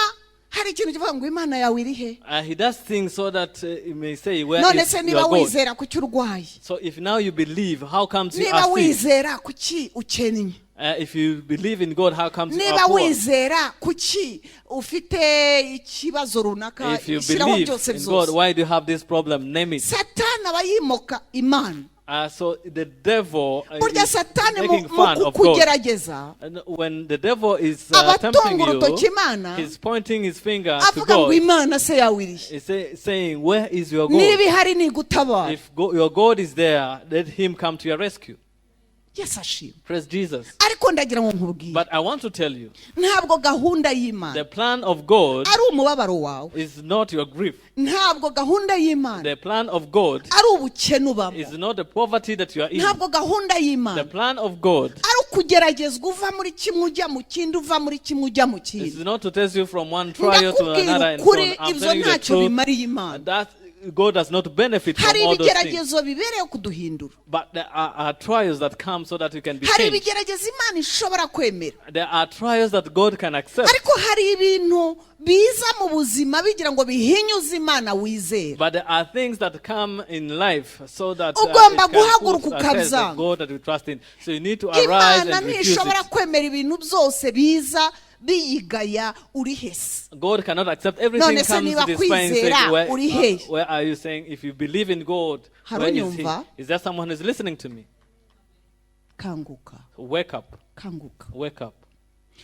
B: hari ikintu kivuga ngo Imana yawe iri he.
A: He does things so that he may say, where
B: None
A: is
B: se
A: your
B: niba
A: God?
B: wizera kuki urwaye,
A: So if now you believe, how comes you
B: niba
A: are sick?
B: wizera kuki ukennye,
A: If you believe in God, how comes you
B: niba
A: are poor?
B: wizera kuki ufite ikibazo runaka,
A: If you
B: ishyiraho
A: believe
B: byose
A: in God,
B: byose.
A: why do you have this problem? Name it.
B: Satani aba yimoka Imana.
A: So the devil
B: Burya
A: is
B: Satani
A: making
B: mu
A: fun of God.
B: kukugerageza
A: And when the devil is
B: aba
A: tempting
B: atunga urutoki
A: you,
B: Imana,
A: he's pointing his finger to
B: avuga ngo
A: God.
B: Imana se yawe iri he.
A: He's saying, where is your
B: Niba
A: God?
B: ihari nigutabara.
A: If your God is there, let him come to your rescue.
B: Yesu ashimwe.
A: Praise Jesus.
B: Ariko ndagira ngo nkubwire,
A: But I want to tell you,
B: ntabwo gahunda
A: the
B: y'Imana
A: plan of God
B: ari umubabaro wawe,
A: is not your grief.
B: ntabwo gahunda y'Imana
A: The plan of God
B: ari ubukene ubamo,
A: is not the poverty that you are in.
B: ntabwo gahunda
A: The
B: y'Imana
A: plan of God
B: ari ukugeragezwa uva muri kimwe ujya mu kindi, uva muri kimwe ujya mu
A: is
B: kindi.
A: not to test you from one trial to
B: Ndakubwira
A: another and so
B: ukuri,
A: on. I'm
B: ibyo
A: telling you the
B: ntacyo
A: truth.
B: bimariye Imana.
A: That God does not benefit from
B: hari
A: all those things.
B: ibigeragezo bibereye kuduhindura.
A: But there are trials that come so that you can be
B: hari
A: changed.
B: ibigeragezo Imana ishobora kwemera.
A: There are trials that God can accept.
B: ariko hari ibintu biza mu buzima bigira ngo bihinyuze Imana wizera.
A: But there are things that come in life so that
B: ugomba
A: it can
B: guhaguruka
A: put a test
B: ukabyanga.
A: of God that you trust in. So you need to arise
B: Imana
A: and refuse
B: ntishobora
A: it.
B: kwemera ibintu byose biza biyigaya uri hese.
A: God cannot accept everything
B: None se
A: comes
B: niba
A: to this fine
B: kwizera
A: saying,
B: uri hehe?
A: where are you saying? If you believe in God, where is He?
B: Harunyumva?
A: Is there someone who is listening to me?
B: Kanguka,
A: Wake up.
B: kanguka.
A: Wake up.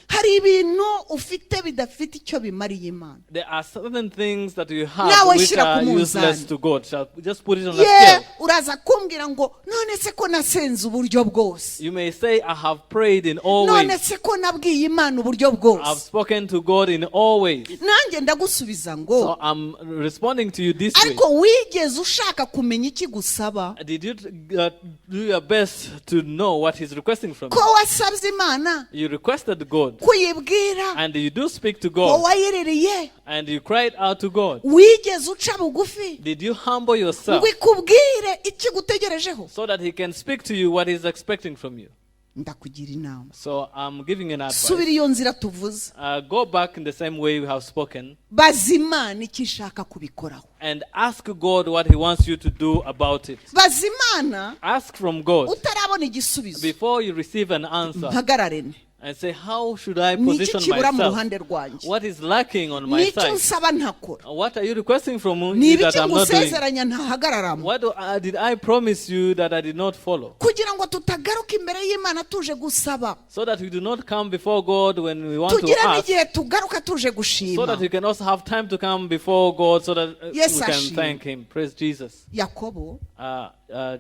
B: hari ibintu ufite bidafite icyo bimariye Imana.
A: There are certain things that you have
B: Nawe
A: which
B: shyira
A: are
B: ku munzani.
A: useless to God. Shall just put it on the
B: ye
A: scale.
B: uraza kumbwira ngo none se ko nasenze uburyo bwose,
A: You may say, I have prayed in all
B: none
A: ways.
B: se ko nabwiye Imana uburyo
A: I've
B: bwose.
A: spoken to God in all ways.
B: nanjye ndagusubiza ngo
A: So I'm responding to you this way.
B: ariko wigeze ushaka kumenya iki gusaba?
A: Did you do your best to know what He's requesting from
B: ko
A: you?
B: wasabye Imana
A: You requested God,
B: kuyibwira,
A: and you do speak to
B: ko
A: God,
B: wayiririye,
A: and you cried out to God.
B: wigeze uca bugufi
A: Did you humble yourself
B: ngo ikubwire ikigutegerejeho?
A: so that He can speak to you what He's expecting from you?
B: ndakugira inama,
A: So I'm giving an
B: subira
A: advice.
B: iyo nzira tuvuze,
A: Go back in the same way we have spoken
B: baza Imana icyo ishaka kubikoraho.
A: and ask God what He wants you to do about it.
B: baza Imana
A: Ask from God
B: utarabona igisubizo,
A: before you receive an answer
B: mpagararene,
A: and say, how should I
B: ni iki
A: position
B: kibura mu
A: myself?
B: ruhande rwanjye,
A: What is lacking on
B: ni
A: my
B: icyo
A: side?
B: nsaba ntakora,
A: What are you requesting from
B: ni
A: me that
B: ibiki
A: I'm not doing?
B: ngusezeranya ntahagararamo,
A: What did I promise you that I did not follow?
B: kugira ngo tutagaruka imbere y'Imana tuje gusaba,
A: So that we do not come before God when we want to
B: tugire
A: ask.
B: n'igihe tugaruka tuje
A: So
B: gushima.
A: that we can also have time to come before God so that
B: Yes,
A: we can
B: Ashim.
A: thank Him. Praise Jesus.
B: Yakobo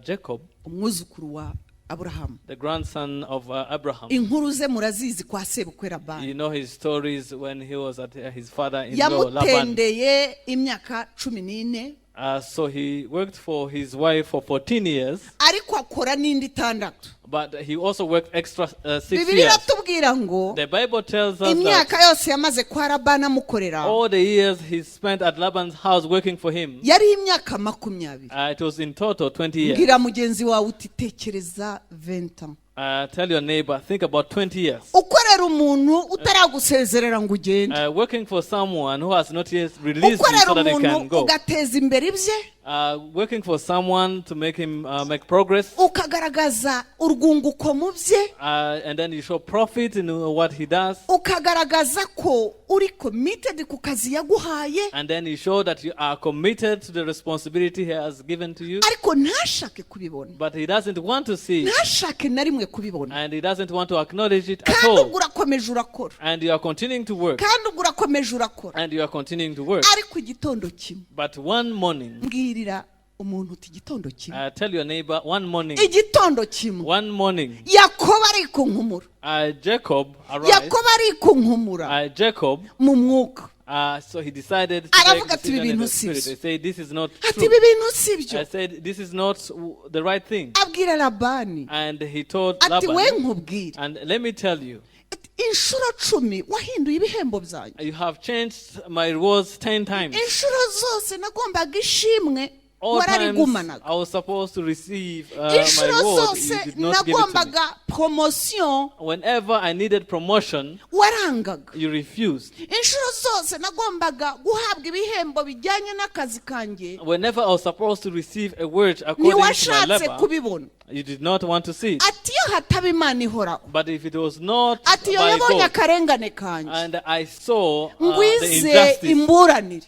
A: Jacob,
B: umwuzukuru wa Aburahamu,
A: the grandson of Abraham.
B: inkuru ze murazizi kwa sebukwe Labani.
A: You know his stories when he was at his father-in-law Laban.
B: yamutendeye imyaka 14,
A: So he worked for his wife for 14 years,
B: ariko akora n'indi 6.
A: but he also worked extra 6
B: Bibiliya
A: years.
B: iratubwira ngo
A: The Bible tells us that
B: imyaka yose yamaze kwa Labani amukorera
A: all the years he spent at Laban's house working for him,
B: yari imyaka 20.
A: it was in total 20 years.
B: Mbwira mugenzi wawe uti tekereza 20 ans.
A: Tell your neighbor, think about 20 years.
B: ukorera umuntu utaragusezerera ngo ugende,
A: Working for someone who has not yet released you
B: ukorera
A: so that he can
B: umuntu
A: go.
B: ugateza imbere ibye,
A: Working for someone to make him make progress.
B: ukagaragaza urwunguko mu bye,
A: And then you show profit in what he does.
B: ukagaragaza ko uri committed ku kazi yaguhaye,
A: And then you show that you are committed to the responsibility he has given to you.
B: ariko ntashake kubibona,
A: But he doesn't want to see it.
B: ntashake na rimwe kubibona,
A: And he doesn't want to acknowledge it at
B: kandi ubwo
A: all.
B: urakomeje urakora,
A: And you are continuing to work.
B: kandi ubwo urakomeje urakora,
A: And you are continuing to work.
B: ariko igitondo kimwe
A: But one morning,
B: mbwirira umuntu uti igitondo kimwe,
A: tell your neighbor,
B: igitondo kimwe
A: one morning,
B: Yakobo ari kunkumura,
A: Jacob arrived.
B: Yakobo ari kunkumura
A: Jacob,
B: mu mwuka,
A: so he decided to make
B: aravuga
A: a
B: ati
A: decision
B: ibi
A: in
B: bintu
A: the
B: si
A: spirit.
B: byo,
A: They say this is not
B: ati
A: true.
B: ibi bintu si byo.
A: I said this is not the right thing.
B: Abwira Labani
A: And he told
B: ati we
A: Laban,
B: nkubwire,
A: and let me tell you,
B: ati, inshuro 10 wahinduye ibihembo byanjye,
A: you have changed my rewards 10 times.
B: inshuro zose nagombaga ishimwe
A: All times
B: wararigumanaga,
A: I was supposed to receive my
B: inshuro
A: reward.
B: zose
A: You did not give it to me.
B: nagombaga promotion
A: Whenever I needed promotion,
B: warangaga,
A: you refused.
B: inshuro zose nagombaga guhabwa ibihembo bijyanye n'akazi kanjye
A: Whenever I was supposed to receive a word according to my
B: ntiwashatse
A: level,
B: kubibona,
A: you did not want to see it.
B: ati iyo hataba Imana ihoraho,
A: But if it was not
B: ati iyo
A: by
B: yabonye
A: God,
B: akarengane kanjye
A: and I saw the
B: ngwize
A: injustice,
B: imburanire,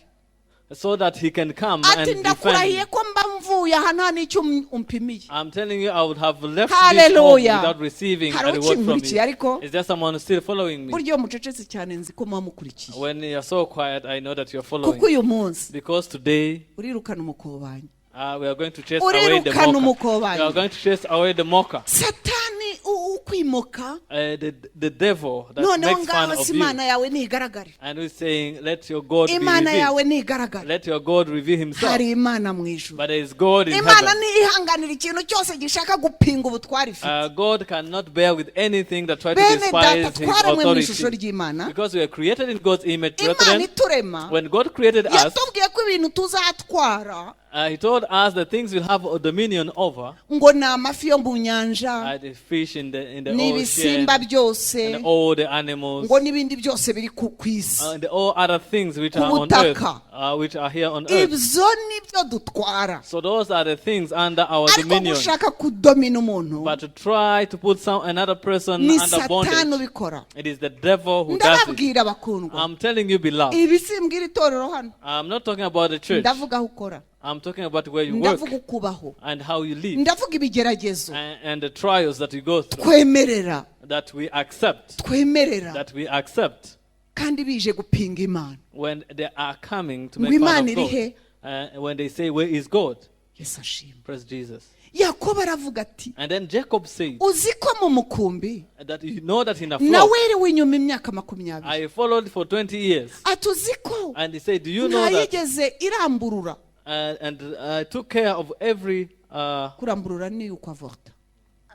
A: so that he can come
B: ati
A: and defend
B: ndakurahiye
A: me.
B: ko mba mvuye aha nta n'icyo umpimiye.
A: I'm telling you, I would have left this
B: Hallelujah.
A: home without receiving
B: Hari
A: a reward from
B: ukinkurikiye
A: you.
B: ariko
A: Is there someone still following me?
B: buryo iyo mucecetse cyane nzi ko muba mukurikiye,
A: When you're so quiet, I know that you're
B: kuko
A: following.
B: uyu munsi
A: Because today,
B: urirukana umukobanyi,
A: we are going to chase away the
B: urirukana
A: mocker. We
B: umukobanyi.
A: are going to chase away the mocker.
B: Satani ukwimoka,
A: The devil that
B: noneho
A: makes fun
B: ngaho
A: of
B: si
A: you.
B: Imana yawe ntigaragare,
A: And who's saying, let your God be
B: Imana
A: revealed.
B: yawe ntigaragare.
A: Let your God reveal himself.
B: Hari Imana mu ijuru,
A: But there is God in
B: Imana
A: heaven.
B: ntihanganira ikintu cyose gishaka gupinga ubutware ifite.
A: God cannot bear with anything that tries to
B: Bene
A: despise
B: data
A: his
B: twaremwe mu ishusho
A: authority.
B: ry'Imana,
A: Because we are created in God's image,
B: Imana
A: brethren.
B: iturema
A: When God created us,
B: yatubwiye ko ibintu tuzatwara
A: He told us the things we'll have a dominion over.
B: Ngo ni amafi yo mu nyanja.
A: The fish in the ocean.
B: N'ibisimba byose.
A: And all the animals.
B: Ngo n'ibindi byose biri ku isi.
A: And all other things which are on earth. Which are here on earth.
B: Ibyo nibyo dutwara.
A: So those are the things under our dominion.
B: Ariko gushaka kudomina umuntu.
A: But to try to put another person under bondage. It is the devil who does it. I'm telling you, beloved. I'm not talking about the church. I'm talking about where you work and how you live and the trials that you go through that we accept. When they are coming to make fun of God. When they say, where is God? Praise Jesus. And then Jacob said that you know that in a flock I followed for 20 years. And he said, do you know that? And I took care of every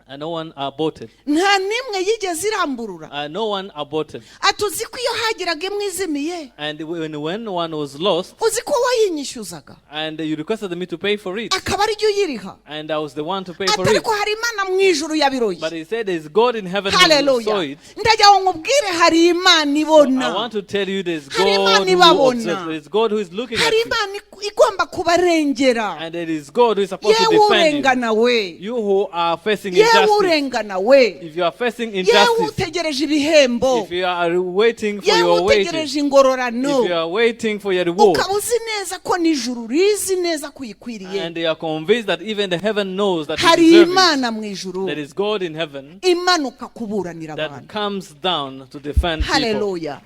A: and no one aborted. No one aborted. And when one was lost, and you requested me to pay for it, and I was the one to pay for it. But he said there's God in heaven who saw it. I want to tell you there's God who observes. There's God who is looking at you. And there is God who is supposed to defend you. You who are facing injustice. If you are facing injustice, if you are waiting for your wages, if you are waiting for your reward, and you are convinced that even the heaven knows that you deserve it, there is God in heaven that comes down to defend people.
B: Hallelujah.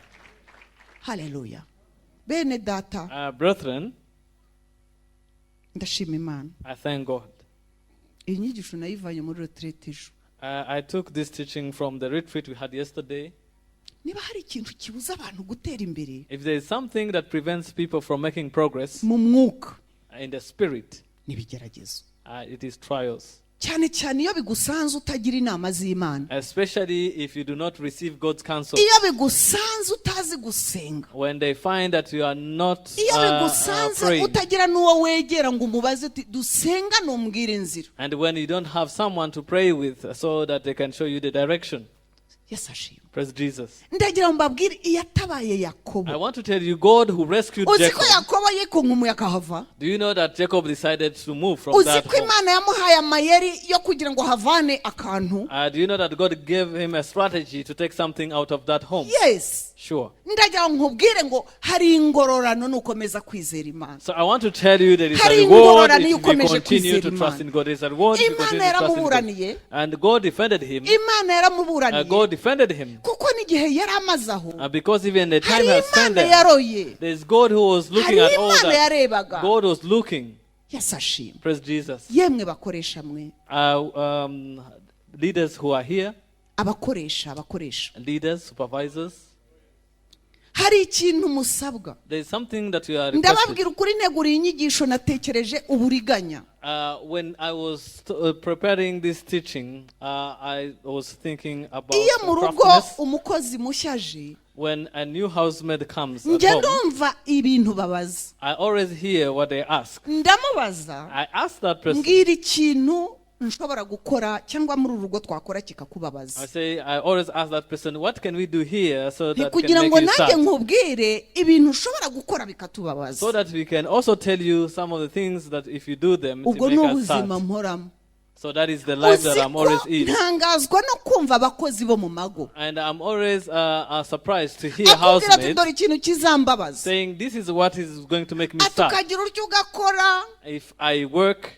B: Hallelujah. Bene data.
A: Brethren,
B: I
A: thank God.
B: I
A: took this teaching from the retreat we had yesterday. If there is something that prevents people from making progress in the spirit, it is trials. Especially if you do not receive God's counsel. When they find that you are not praying. And when you don't have someone to pray with so that they can show you the direction. Praise Jesus. I want to tell you, God who rescued Jacob. Do you know that Jacob decided to move from that home? Do you know that God gave him a strategy to take something out of that home?
B: Yes.
A: Sure. So I want to tell you there is a reward if you continue to trust in God. There is a reward if you continue to trust in God. And God defended him. God defended him. Because even the time has spent there, there is God who was looking at all that. God was looking. Praise Jesus. Leaders who are here. Leaders, supervisors. There is something that you are requested. When I was preparing this teaching, I was thinking about craftiness. When a new housemaid comes at home, I always hear what they ask. I ask that person. I say, I always ask that person, what can we do here so that can make you sad? So that we can also tell you some of the things that if you do them, it will make us sad. So that is the life that I'm always in. And I'm always surprised to hear housemates saying, this is what is going to make me sad. If I work,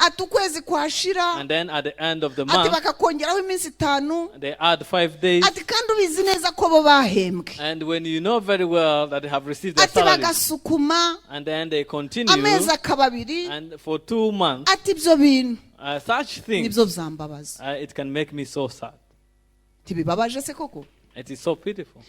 A: and then at the end of the month, they add 5 days. And when you know very well that they have received their salary, and then they continue, and for 2 months, such things, it can make me so sad. It is so pitiful.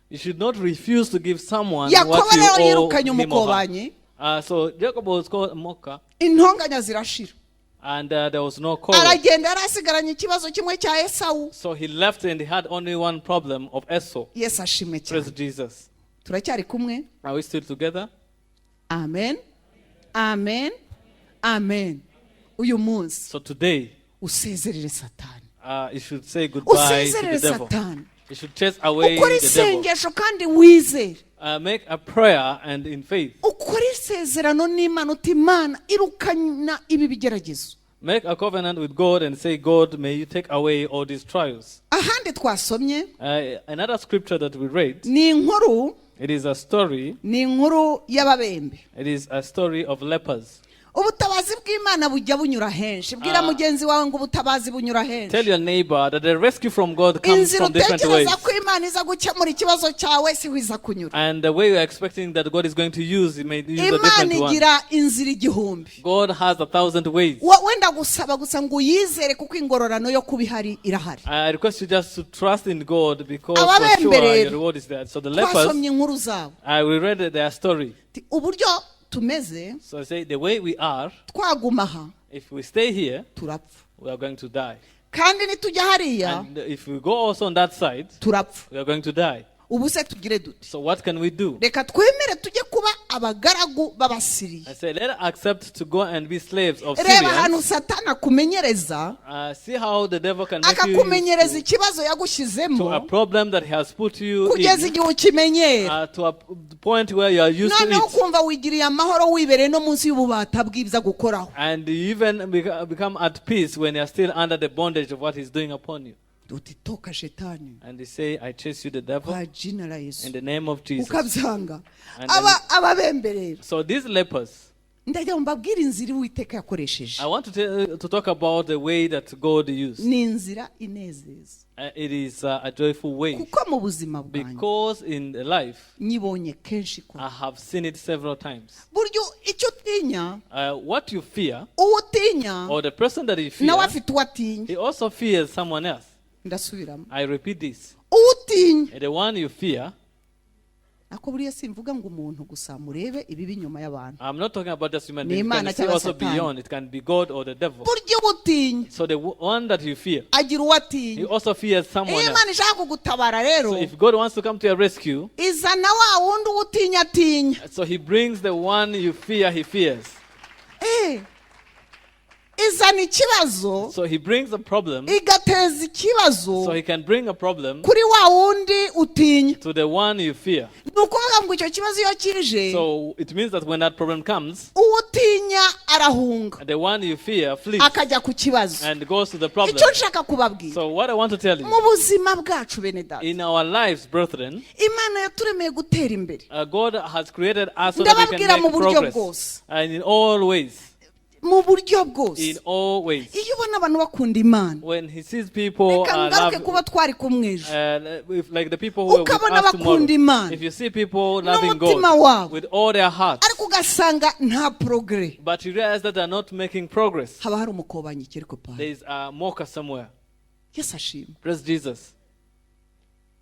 A: You should not refuse to give someone what you owe him or her. So Jacob was called Moka. And there was no quarrel. So he left and he had only one problem of Esau.
B: Yes,
A: praise Jesus.
B: turacyari kumwe?
A: Are we still together?
B: Amen, amen, amen. Uyu munsi
A: So today,
B: usezerere Satani.
A: you should say goodbye to
B: Usezerere
A: the devil.
B: Satani.
A: You should chase away
B: Ukora
A: the devil.
B: isengesho kandi wizere.
A: Make a prayer and in faith.
B: Ukora isezerano n'Imana uti Imana irukana ibi bigeragezo.
A: Make a covenant with God and say, God, may you take away all these trials.
B: Ahandi twasomye
A: Another scripture that we read,
B: ni inkuru,
A: it is a story.
B: ni inkuru y'ababembe.
A: It is a story of lepers.
B: Ubutabazi bw'Imana bujya bunyura henshi. Bwira mugenzi wawe ngo ubutabazi bunyura henshi.
A: Tell your neighbor that the rescue from God comes from different ways.
B: Inzira utekereza ko Imana iza gukemura ikibazo cyawe si wiza kunyura.
A: And the way you are expecting that God is going to use, He may use a different
B: Imana
A: one.
B: igira inzira igihumbi.
A: God has 1,000 ways.
B: Wenda gusaba gusa ngo uyizere kuko ingororano yo kubihari irahari.
A: I request you just to trust in God because for sure your reward is there. So the lepers,
B: Twasomye inkuru zabo.
A: we read their story.
B: Uburyo tumeze,
A: So I say the way we are,
B: twaguma aha,
A: if we stay here,
B: turapfa.
A: we are going to die.
B: Kandi nitujya hariya,
A: And if we go also on that side,
B: turapfa.
A: we are going to die.
B: Ubu se tugire dute?
A: So what can we do?
B: Reka twemere tujye kuba abagaragu b'Abasiriya.
A: I say let us accept to go and be slaves of
B: Reba hano
A: Syrians.
B: Satana akumenyereza,
A: See how the devil can make
B: akakumenyereza
A: you
B: ikibazo
A: to a
B: yagushyizemo
A: problem that he has put you
B: kugeza
A: in,
B: igihe ukimenyera.
A: to a point where you are used to
B: Noneho
A: it.
B: ukumva wigiriye amahoro wibereye no munsi y'ububata bw'ibyo gukoraho.
A: And you even become at peace when you are still under the bondage of what he's doing upon you.
B: Duti toka shetani
A: And they say, I chase you the devil
B: kwa jina la Yesu.
A: in the name of Jesus.
B: Ukabyanga.
A: And then-
B: Ababemberera.
A: So these lepers,
B: Ndagira mbabwira inzira Uwiteka yakoresheje.
A: I want to talk about the way that God used.
B: Ni inzira inezeza.
A: It is a joyful way.
B: Kuko mu buzima bwanjye
A: Because in life,
B: nyibonye kenshi ko.
A: I have seen it several times.
B: Buryo icyo utinya,
A: What you fear,
B: uwo utinya,
A: or the person that you fear,
B: nawe afite uwo atinya.
A: he also fears someone else.
B: Ndasubiramo.
A: I repeat this.
B: Uwo utinya.
A: The one you fear,
B: Ako buriya simvuga ngo umuntu gusa murebe ibibi nyuma y'abantu.
A: I'm not talking about just human beings. It
B: N'Imana
A: can see
B: cyangwa
A: also
B: Satani.
A: beyond. It can be God or the devil.
B: Buryo uwo utinya
A: So the one that you fear,
B: agira uwo
A: he
B: atinya.
A: also fears someone
B: Iyo
A: else.
B: Imana ishaka kugutabara rero,
A: So if God wants to come to your rescue,
B: izana wa wundi uwo utinya atinya.
A: so he brings the one you fear, he fears.
B: Izana ikibazo,
A: So he brings a problem,
B: igateza ikibazo
A: so he can bring a problem
B: kuri wa wundi utinya.
A: to the one you fear.
B: Ni ukuvuga ngo icyo kibazo iyo kije,
A: So it means that when that problem comes,
B: uwo utinya arahunga
A: the one you fear flees
B: akajya ku kibazo.
A: and goes to the problem.
B: Icyo nshaka kubabwira,
A: So what I want to tell
B: mu
A: you,
B: buzima bwacu bene data,
A: in our lives, brethren,
B: Imana yaturemeye gutera imbere.
A: God has created us so that we
B: Ndababwira
A: can
B: mu
A: make
B: buryo
A: progress.
B: bwose.
A: And in all ways.
B: Mu buryo bwose.
A: In all ways.
B: Iyo ubona abantu bakunda Imana,
A: When he sees people
B: reka ngaruke kuba twari kumwe ejo,
A: like the people who are with
B: ukabona
A: us tomorrow,
B: bakunda Imana
A: if you see people loving
B: n'umutima
A: God
B: wabo,
A: with all their hearts,
B: ariko ugasanga nta progress,
A: but you realize that they're not making progress,
B: haba hari umukobanyi kiriko pa.
A: there is a mocker somewhere.
B: Yesu ashimwe.
A: Praise Jesus.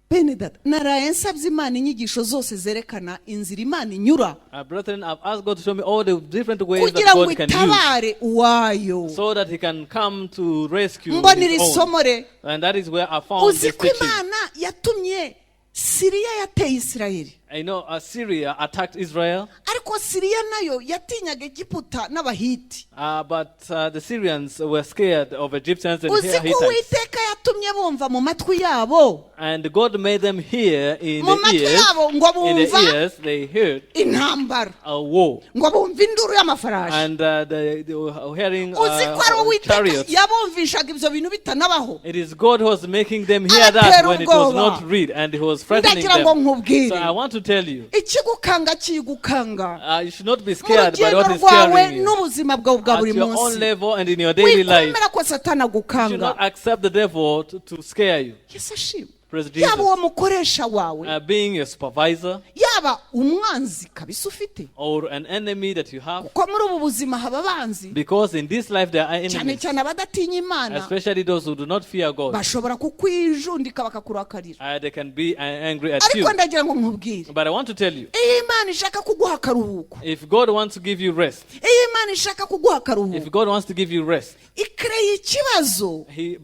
B: Bene data, naraye nsabye Imana inyigisho zose zerekana inzira Imana inyura
A: Brethren, I've asked God to show me all the different ways
B: kugira
A: that
B: ngo
A: God can use
B: itabare uwayo.
A: so that he can come to rescue
B: Mbonera
A: his own.
B: isomo re,
A: And that is where I found
B: uzi
A: this
B: ko
A: teaching.
B: Imana yatumye Siriya yateye Isirayeli,
A: I know Syria attacked Israel,
B: ariko Siriya nayo yatinyaga Egiputa n'Abahiti.
A: but the Syrians were scared of Egyptians and
B: Uzi ko
A: Hittites.
B: Uwiteka yatumye bumva mu matwi yabo,
A: And God made them hear in
B: mu
A: the
B: matwi
A: ears,
B: yabo ngo
A: in the
B: bumva
A: ears they heard
B: intambara,
A: a war.
B: ngo bumva induru y'amafarashi.
A: And they were hearing
B: Uzi ko ari Uwiteka
A: chariots.
B: yabumvishaga ibyo bintu bitanabaho.
A: It is God who was making them hear that
B: Abatera
A: when it was
B: ubwoba.
A: not read, and he was threatening
B: Ndagira ngo
A: them.
B: nkubwire,
A: So I want to tell you,
B: ikigukanga kigukanga
A: you should not be
B: mu
A: scared by
B: rugendo
A: what is
B: rwawe
A: scaring you.
B: n'ubuzima bwawe bwa
A: At
B: buri
A: your own
B: munsi.
A: level and in your daily life,
B: Wikwemera ko Satani
A: you should
B: agukanga.
A: not accept the devil to scare you.
B: Yesu ashimwe.
A: Praise Jesus.
B: Yaba uwo mukoresha wawe,
A: Being your supervisor
B: yaba umwanzi kabisa ufite,
A: or an enemy that you have,
B: kuko muri ubu buzima haba abanzi,
A: because in this life there are
B: cyane
A: enemies,
B: cyane abadatinya Imana,
A: especially those who do not fear God.
B: bashobora kukwijundika bakakurakarira.
A: They can be angry at you.
B: Ariko ndagira ngo nkubwire,
A: But I want to tell you,
B: iyo Imana ishaka kuguha akaruhuko,
A: if God wants to give you rest,
B: iyo Imana ishaka kuguha
A: if
B: akaruhuko,
A: God wants to give you rest,
B: ikereye ikibazo
A: He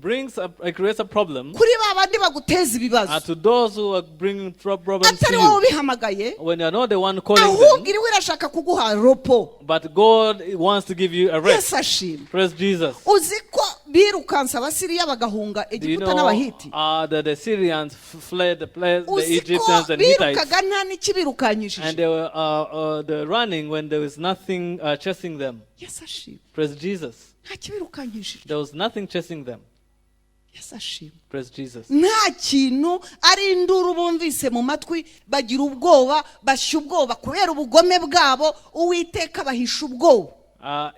A: creates a problem
B: kuri ba bandi baguteza ibibazo
A: to those who are bringing problems to
B: atari wowe ubihamagaye
A: when you are not the one calling
B: ahubwo
A: them,
B: iriwe irashaka kuguha ropo
A: but God wants to give you a rest.
B: Yesu ashimwe.
A: Praise Jesus.
B: uzi ko birukansa abasiriya bagahunga
A: Do you
B: Egiputa
A: know
B: n'abahiti
A: that the Syrians fled the
B: uzi ko
A: Egyptians and Hittites,
B: birukaga nta n'ikibirukanyishije
A: and they were running when there was nothing chasing them.
B: Yesu ashimwe.
A: Praise Jesus.
B: nta kibirukanyishije
A: There was nothing chasing them.
B: Yesu ashimwe.
A: Praise Jesus.
B: nta kintu ari induru bumvise mu matwi bagira ubwoba bashya ubwoba kubera ubugome bwabo Uwiteka bahisha ubwoba.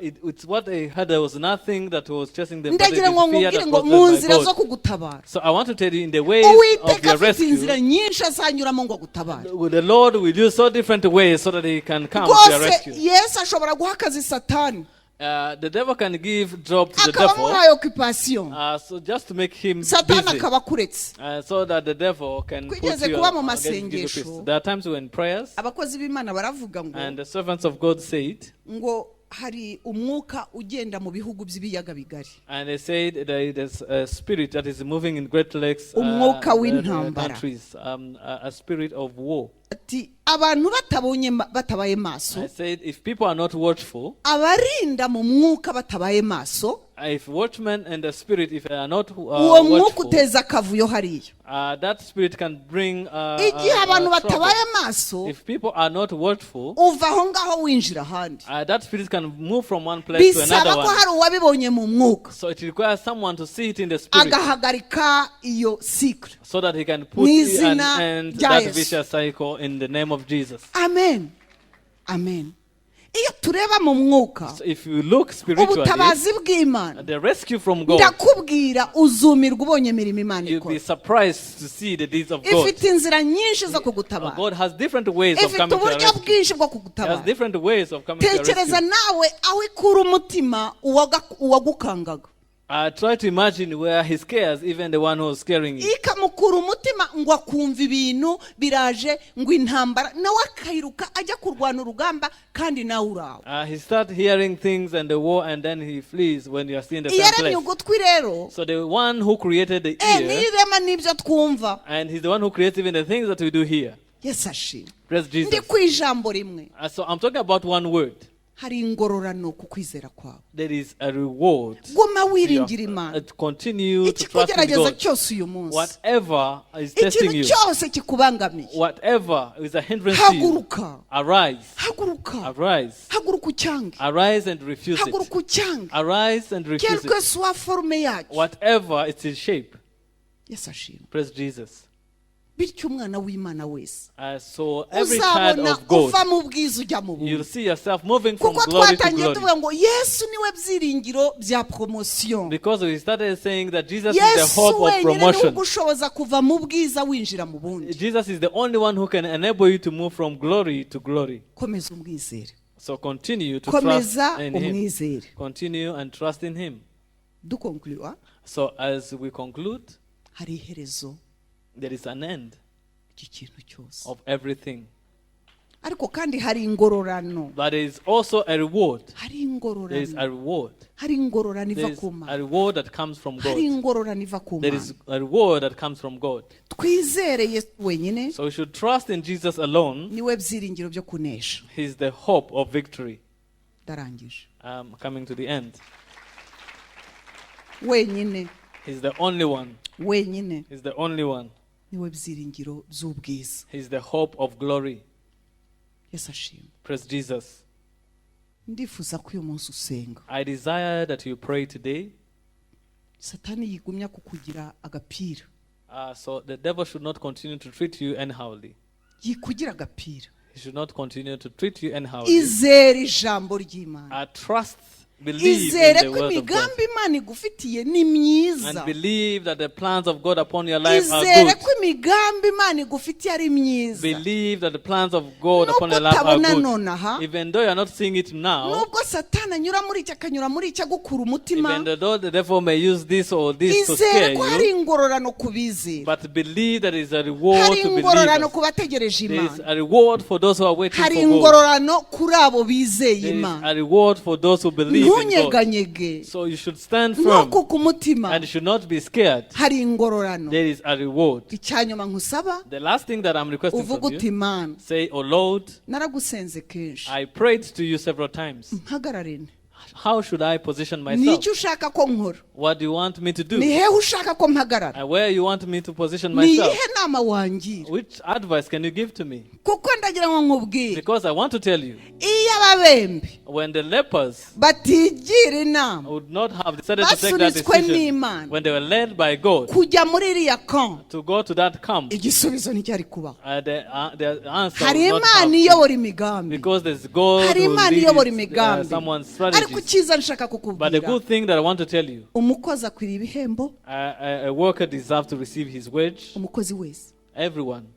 A: It's what they had. There was nothing that was chasing them.
B: ndagira ngo nkubwire ngo mu nzira zo kugutabara
A: So I want to tell you, in the ways of
B: Uwiteka
A: your
B: afite inzira
A: rescue,
B: nyinshi azanyuramo ngo agutabare
A: the Lord will use so different ways so that He can come to your
B: rwose.
A: rescue.
B: Yesu ashobora guha akazi Satani
A: The devil can give job to the
B: akaba
A: devil,
B: amuhaye occupation
A: so just to make him
B: Satani
A: busy,
B: akaba akuretse.
A: so that the devil can put
B: Kwigeze
A: you
B: kuba mu
A: on, give you peace.
B: masengesho.
A: There are times when prayers
B: abakozi b'Imana baravuga ngo
A: and the servants of God said,
B: ngo hari umwuka ugenda mu bihugu by'ibiyaga bigari
A: and they said that there's a spirit that is moving in Great Lakes
B: umwuka w'intambara
A: countries, a spirit of war.
B: ati abantu batabaye maso
A: I said, if people are not watchful,
B: abarinda mu mwuka batabaye maso
A: if watchmen and the spirit, if they are not
B: uwo mwuka
A: watchful,
B: uteza akavuyo hariya.
A: that spirit can bring
B: igihe abantu
A: trouble.
B: batabaye maso
A: If people are not watchful,
B: uva aho ngaho winjira ahandi.
A: that spirit can move from one place to another
B: bisaba ko
A: one.
B: hari uwabibonye mu mwuka
A: So it requires someone to see it in the spirit,
B: agahagarika iyo cycle.
A: so that he can put
B: Mu
A: an
B: izina
A: end
B: rya
A: that
B: Yesu.
A: vicious cycle in the name of Jesus.
B: Amen. Amen. Iyo tureba mu mwuka
A: So if you look spiritually,
B: ubutabazi bw'Imana
A: the rescue from God,
B: ndakubwira uzumirwa ubonye imirimo Imana
A: you'll be
B: ikora.
A: surprised to see the deeds of God.
B: ifite inzira nyinshi zo kugutabara.
A: God has different ways of
B: ifite
A: coming to your
B: uburyo
A: rescue.
B: bwinshi bwo
A: He has
B: kugutabara.
A: different ways of coming to your
B: tekereza
A: rescue.
B: nawe aho ikura umutima uwagukangaga
A: Try to imagine where he scares even the one who is scaring you.
B: ikamukura umutima ngo akumva ibintu biraje ngo intambara nawe akayiruka ajya kurwana urugamba kandi nawe uraho.
A: He starts hearing things and the war, and then he flees when you are seeing the same
B: yaremye
A: place.
B: ugutwi rero
A: So the one who created the ear,
B: nirema n'ibyo twumva.
A: and he's the one who creates even the things that we do here.
B: Yesu ashimwe.
A: Praise
B: ndi
A: Jesus.
B: ku ijambo rimwe
A: So I'm talking about one word.
B: hari ingororano ku kwizera kwawe.
A: There is a reward.
B: guma wiringira Imana.
A: Continue to trust in
B: ikikugerageza
A: God.
B: cyose uyu munsi
A: Whatever is testing
B: ikintu
A: you,
B: cyose kikubangamiye
A: whatever is a hindrance to you,
B: haguruka
A: arise.
B: haguruka
A: Arise.
B: haguruka ucyange
A: Arise and refuse it.
B: haguruka ucyange
A: Arise and refuse
B: quelque
A: it.
B: soit forme yacu.
A: Whatever it's in shape.
B: Yesu ashimwe.
A: Praise Jesus.
B: bityo umwana w'Imana wese
A: So every child
B: uzabona
A: of God,
B: uva mu bwiza ujya mu
A: you'll
B: bundi.
A: see yourself moving from
B: kuko
A: glory to
B: twatangiye
A: glory.
B: tuvuga ngo Yesu niwe byiringiro bya promotion.
A: Because we started saying that Jesus is the
B: Yesu
A: hope of
B: wenyine niwe
A: promotion.
B: ugushoboza kuva mu bwiza winjira mu bundi.
A: Jesus is the only one who can enable you to move from glory to glory.
B: komeza umwizere.
A: So continue to trust
B: komeza
A: in Him.
B: umwizere.
A: Continue and trust in Him.
B: dukonkluwa
A: So as we conclude,
B: hari iherezo
A: there is an end
B: ry'ikintu cyose,
A: of everything.
B: ariko kandi hari ingororano.
A: But there is also a reward.
B: hari
A: There is a
B: ingororano.
A: reward.
B: hari ingororano
A: There
B: iva
A: is
B: ku
A: a
B: Mana.
A: reward that comes from
B: hari
A: God.
B: ingororano iva ku
A: There
B: Mana.
A: is a reward that comes from God.
B: twizere Yesu wenyine
A: So we should trust in Jesus alone.
B: niwe byiringiro byo kunesha.
A: He's the hope of victory.
B: ndarangije.
A: Coming to the end.
B: wenyine
A: He's the only one.
B: wenyine
A: He's the only one.
B: niwe byiringiro by'ubwiza.
A: He's the hope of glory.
B: Yesu ashimwe.
A: Praise Jesus.
B: ndifuza ko uyu munsi usenga.
A: I desire that you pray today.
B: Satani yigumya kukugira agapira.
A: So the devil should not continue to treat you anyhowly.
B: yikugira agapira.
A: He should not continue to treat you anyhowly.
B: izere ijambo ry'Imana.
A: Trust, believe in
B: izere
A: the
B: ko
A: word of God.
B: imigambi Imana igufitiye ni myiza.
A: And believe that the plans of God upon your life are
B: izere
A: good.
B: ko imigambi Imana igufitiye ari myiza.
A: Believe that the plans of God
B: Nubwo
A: upon your life are
B: utabona
A: good.
B: nonaha,
A: Even though you're not seeing it now,
B: nubwo Satani anyura muri iki akanyura muri iki agukura umutima,
A: even though the devil may use this or this to
B: izere
A: scare
B: ko hari
A: you,
B: ingororano ku bizera.
A: but believe that there is a reward
B: hari
A: to
B: ingororano
A: believers.
B: ku bategereje
A: There is
B: Imana.
A: a reward for those who are waiting
B: hari
A: for God.
B: ingororano kuri abo bizeye
A: There is
B: Imana.
A: a reward for those who believe in God. So you should stand firm. And you should not be scared. There is a reward. The last thing that I'm requesting from you, say, "Oh Lord, I prayed to you several times. How should I position myself? What do you want me to do? And where you want me to position myself? Which advice can you give to me? Because I want to tell you, when the lepers would not have decided to take that decision, when they were led by God to go to that camp, the answer would not happen. Because there's God who leads someone's strategy. But the good thing that I want to tell you, a worker deserves to receive his wage. Everyone.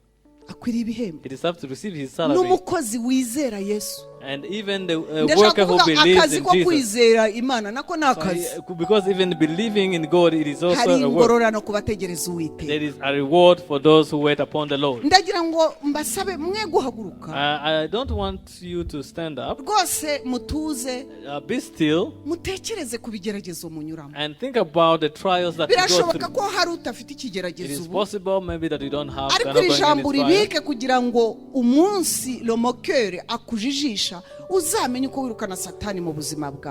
A: He deserves to receive his salary. And even the worker who believes in Jesus. Because even believing in God, it is also a work. There is a reward for those who wait upon the Lord. I don't want you to stand up. Be still and think about the trials that you go through. It is possible maybe that you don't have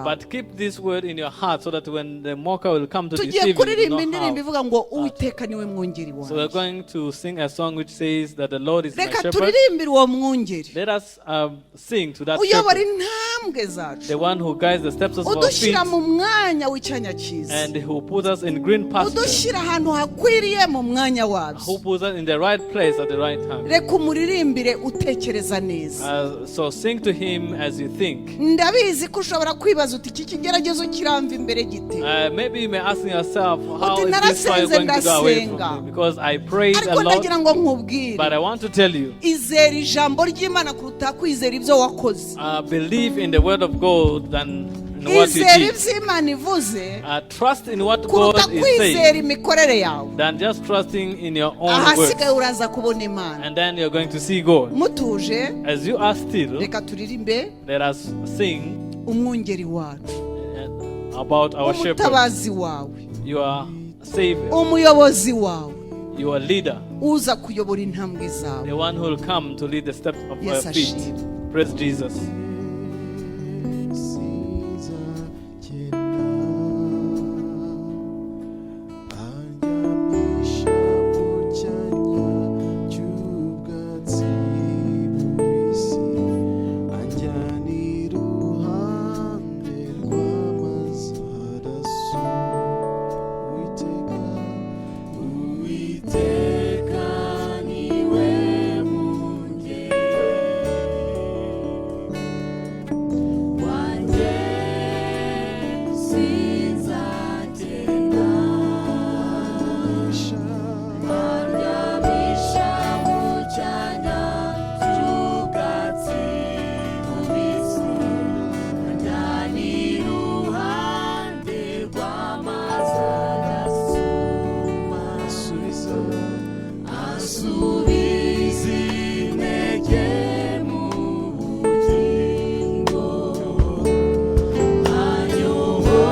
A: but keep this word in your heart so that when the mocker will come to deceive you, you know how. So we're going to sing a song which says that the Lord is my shepherd. Let us sing to that shepherd, the one who guides the steps of our feet and who puts us in green pastures, who puts us in the right place at the right time. So sing to him as you think. Maybe you may ask yourself, how is this trial going to go away from me? Because I prayed a lot, but I want to tell you, believe in the word of God than what you did. Trust in what God is saying than just trusting in your own words. And then you're going to see God. As you are still, let us sing about our shepherd, your Savior, your leader, the one who will come to lead the steps of our feet. Praise Jesus.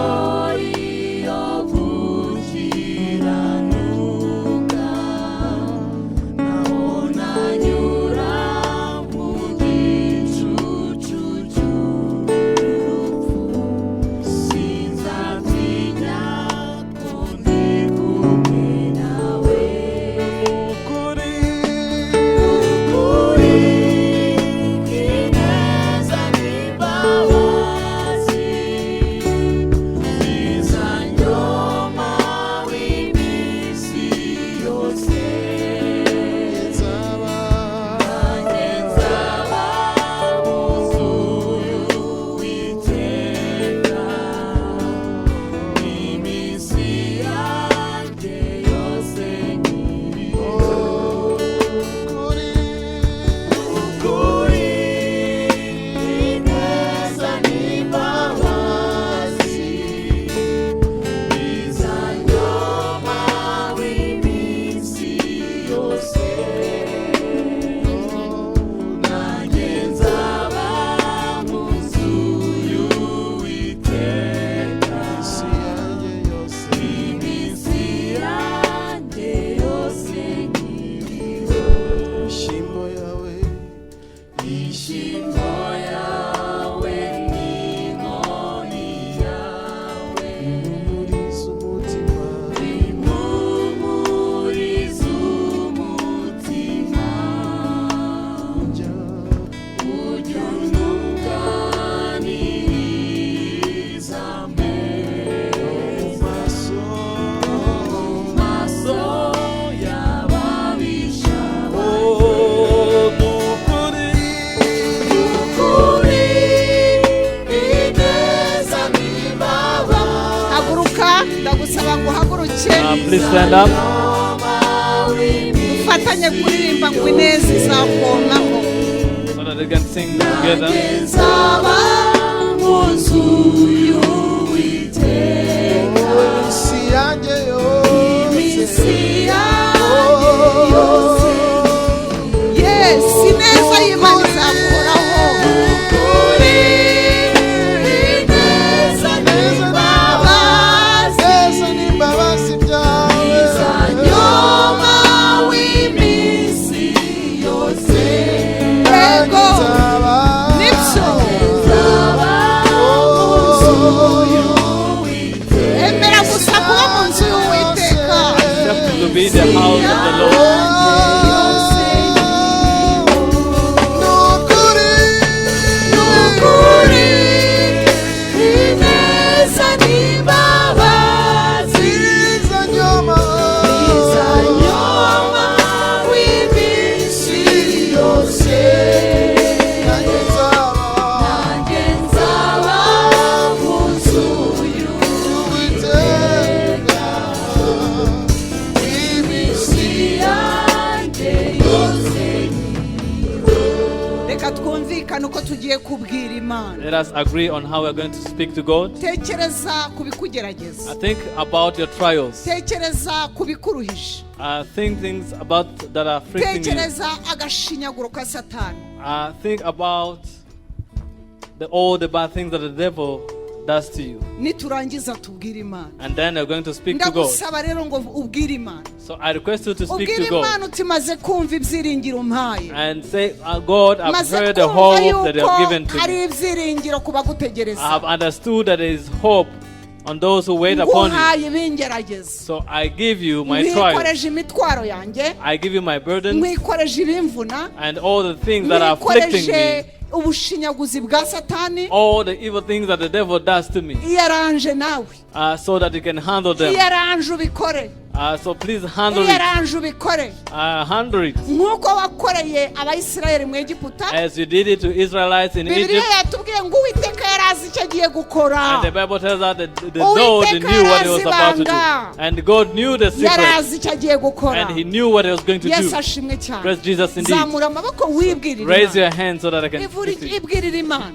C: Oh
B: ndagusaba ngo uhaguruke
A: please stand up.
B: dufatanye kuririmba ngo ineza izakomaho
A: So that they can sing together.
B: Yes, ineza y'Imana izakoraho.
A: To be the house of the Lord. Let us agree on how we're going to speak to God. I
B: think
A: about your trials.
B: Think
A: things about that are afflicting you. Think about all the bad things that the devil does to you. And then you're going to speak to God. So I request you to speak to God and say, God, I've heard the hope that you have given to me. I have understood that there is hope on those who wait upon you. So I give you my trials. I give you my burdens and all the things that are afflicting me. All the evil things that the devil does to me. So that you can handle them. So please handle it. Handle it. As you did it to Israelites in Egypt. And the Bible tells us that the Lord knew what he was about to do. And God knew the secret. And he knew what he was going to do. Praise Jesus indeed. Raise your hand so that I can speak to you.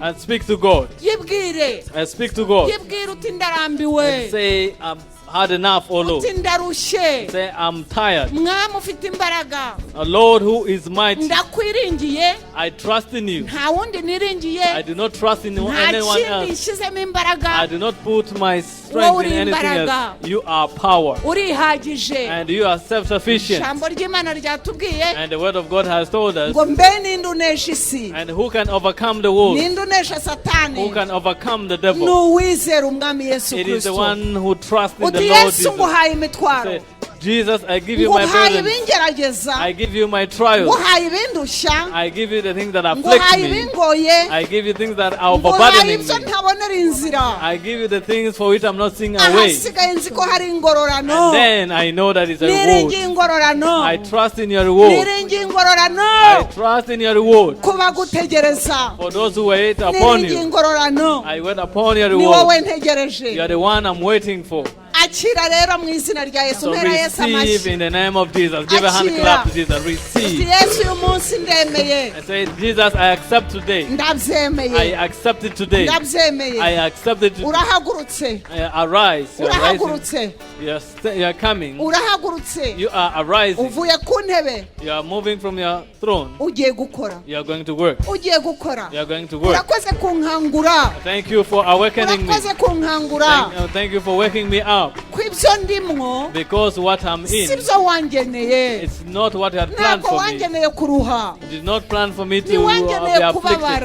A: And speak to God. And speak to God. And say, I'm hard enough, oh Lord. Say, I'm tired. A Lord who is mighty. I trust in you. I do not trust in anyone else. I do not put my strength in anything else. You are power. And you are self-sufficient. And the word of God has told us. And who can overcome the world? Who can overcome the devil? It is the one who trusts in the Lord Jesus. Jesus, I give you my burdens. I give you my trials. I give you the things that afflict me. I give you things that are overburdening me. I give you the things for which I'm not seeing a way. And then I know that it's a reward. I trust in your reward. I trust in your reward. For those who wait upon you, I wait upon your reward. You are the one I'm waiting for. So receive in the name of Jesus. Give a hand clap to Jesus. Receive. And say, Jesus, I accept today. I accept it today. I accept it today. Arise. You are coming. You are arising. You are moving from your throne. You are going to work. You are going to work. Thank you for awakening me. Thank you for waking me up. Because what I'm in, it's not what you had planned for me. You did not plan for me to be afflicted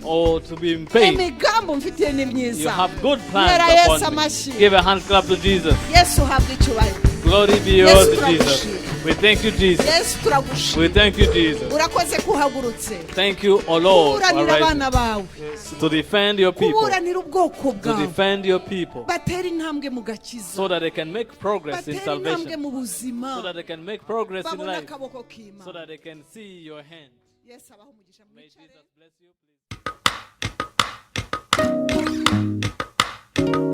A: or to be in pain. You have good plans upon me. Give a hand clap to Jesus. Glory be yours to Jesus. We thank you, Jesus. We thank you, Jesus. Thank you, O Lord, for rising to defend your people. To defend your people. So that they can make progress in salvation. So that they can make progress in life. So that they can see your hand. May Jesus bless you, please.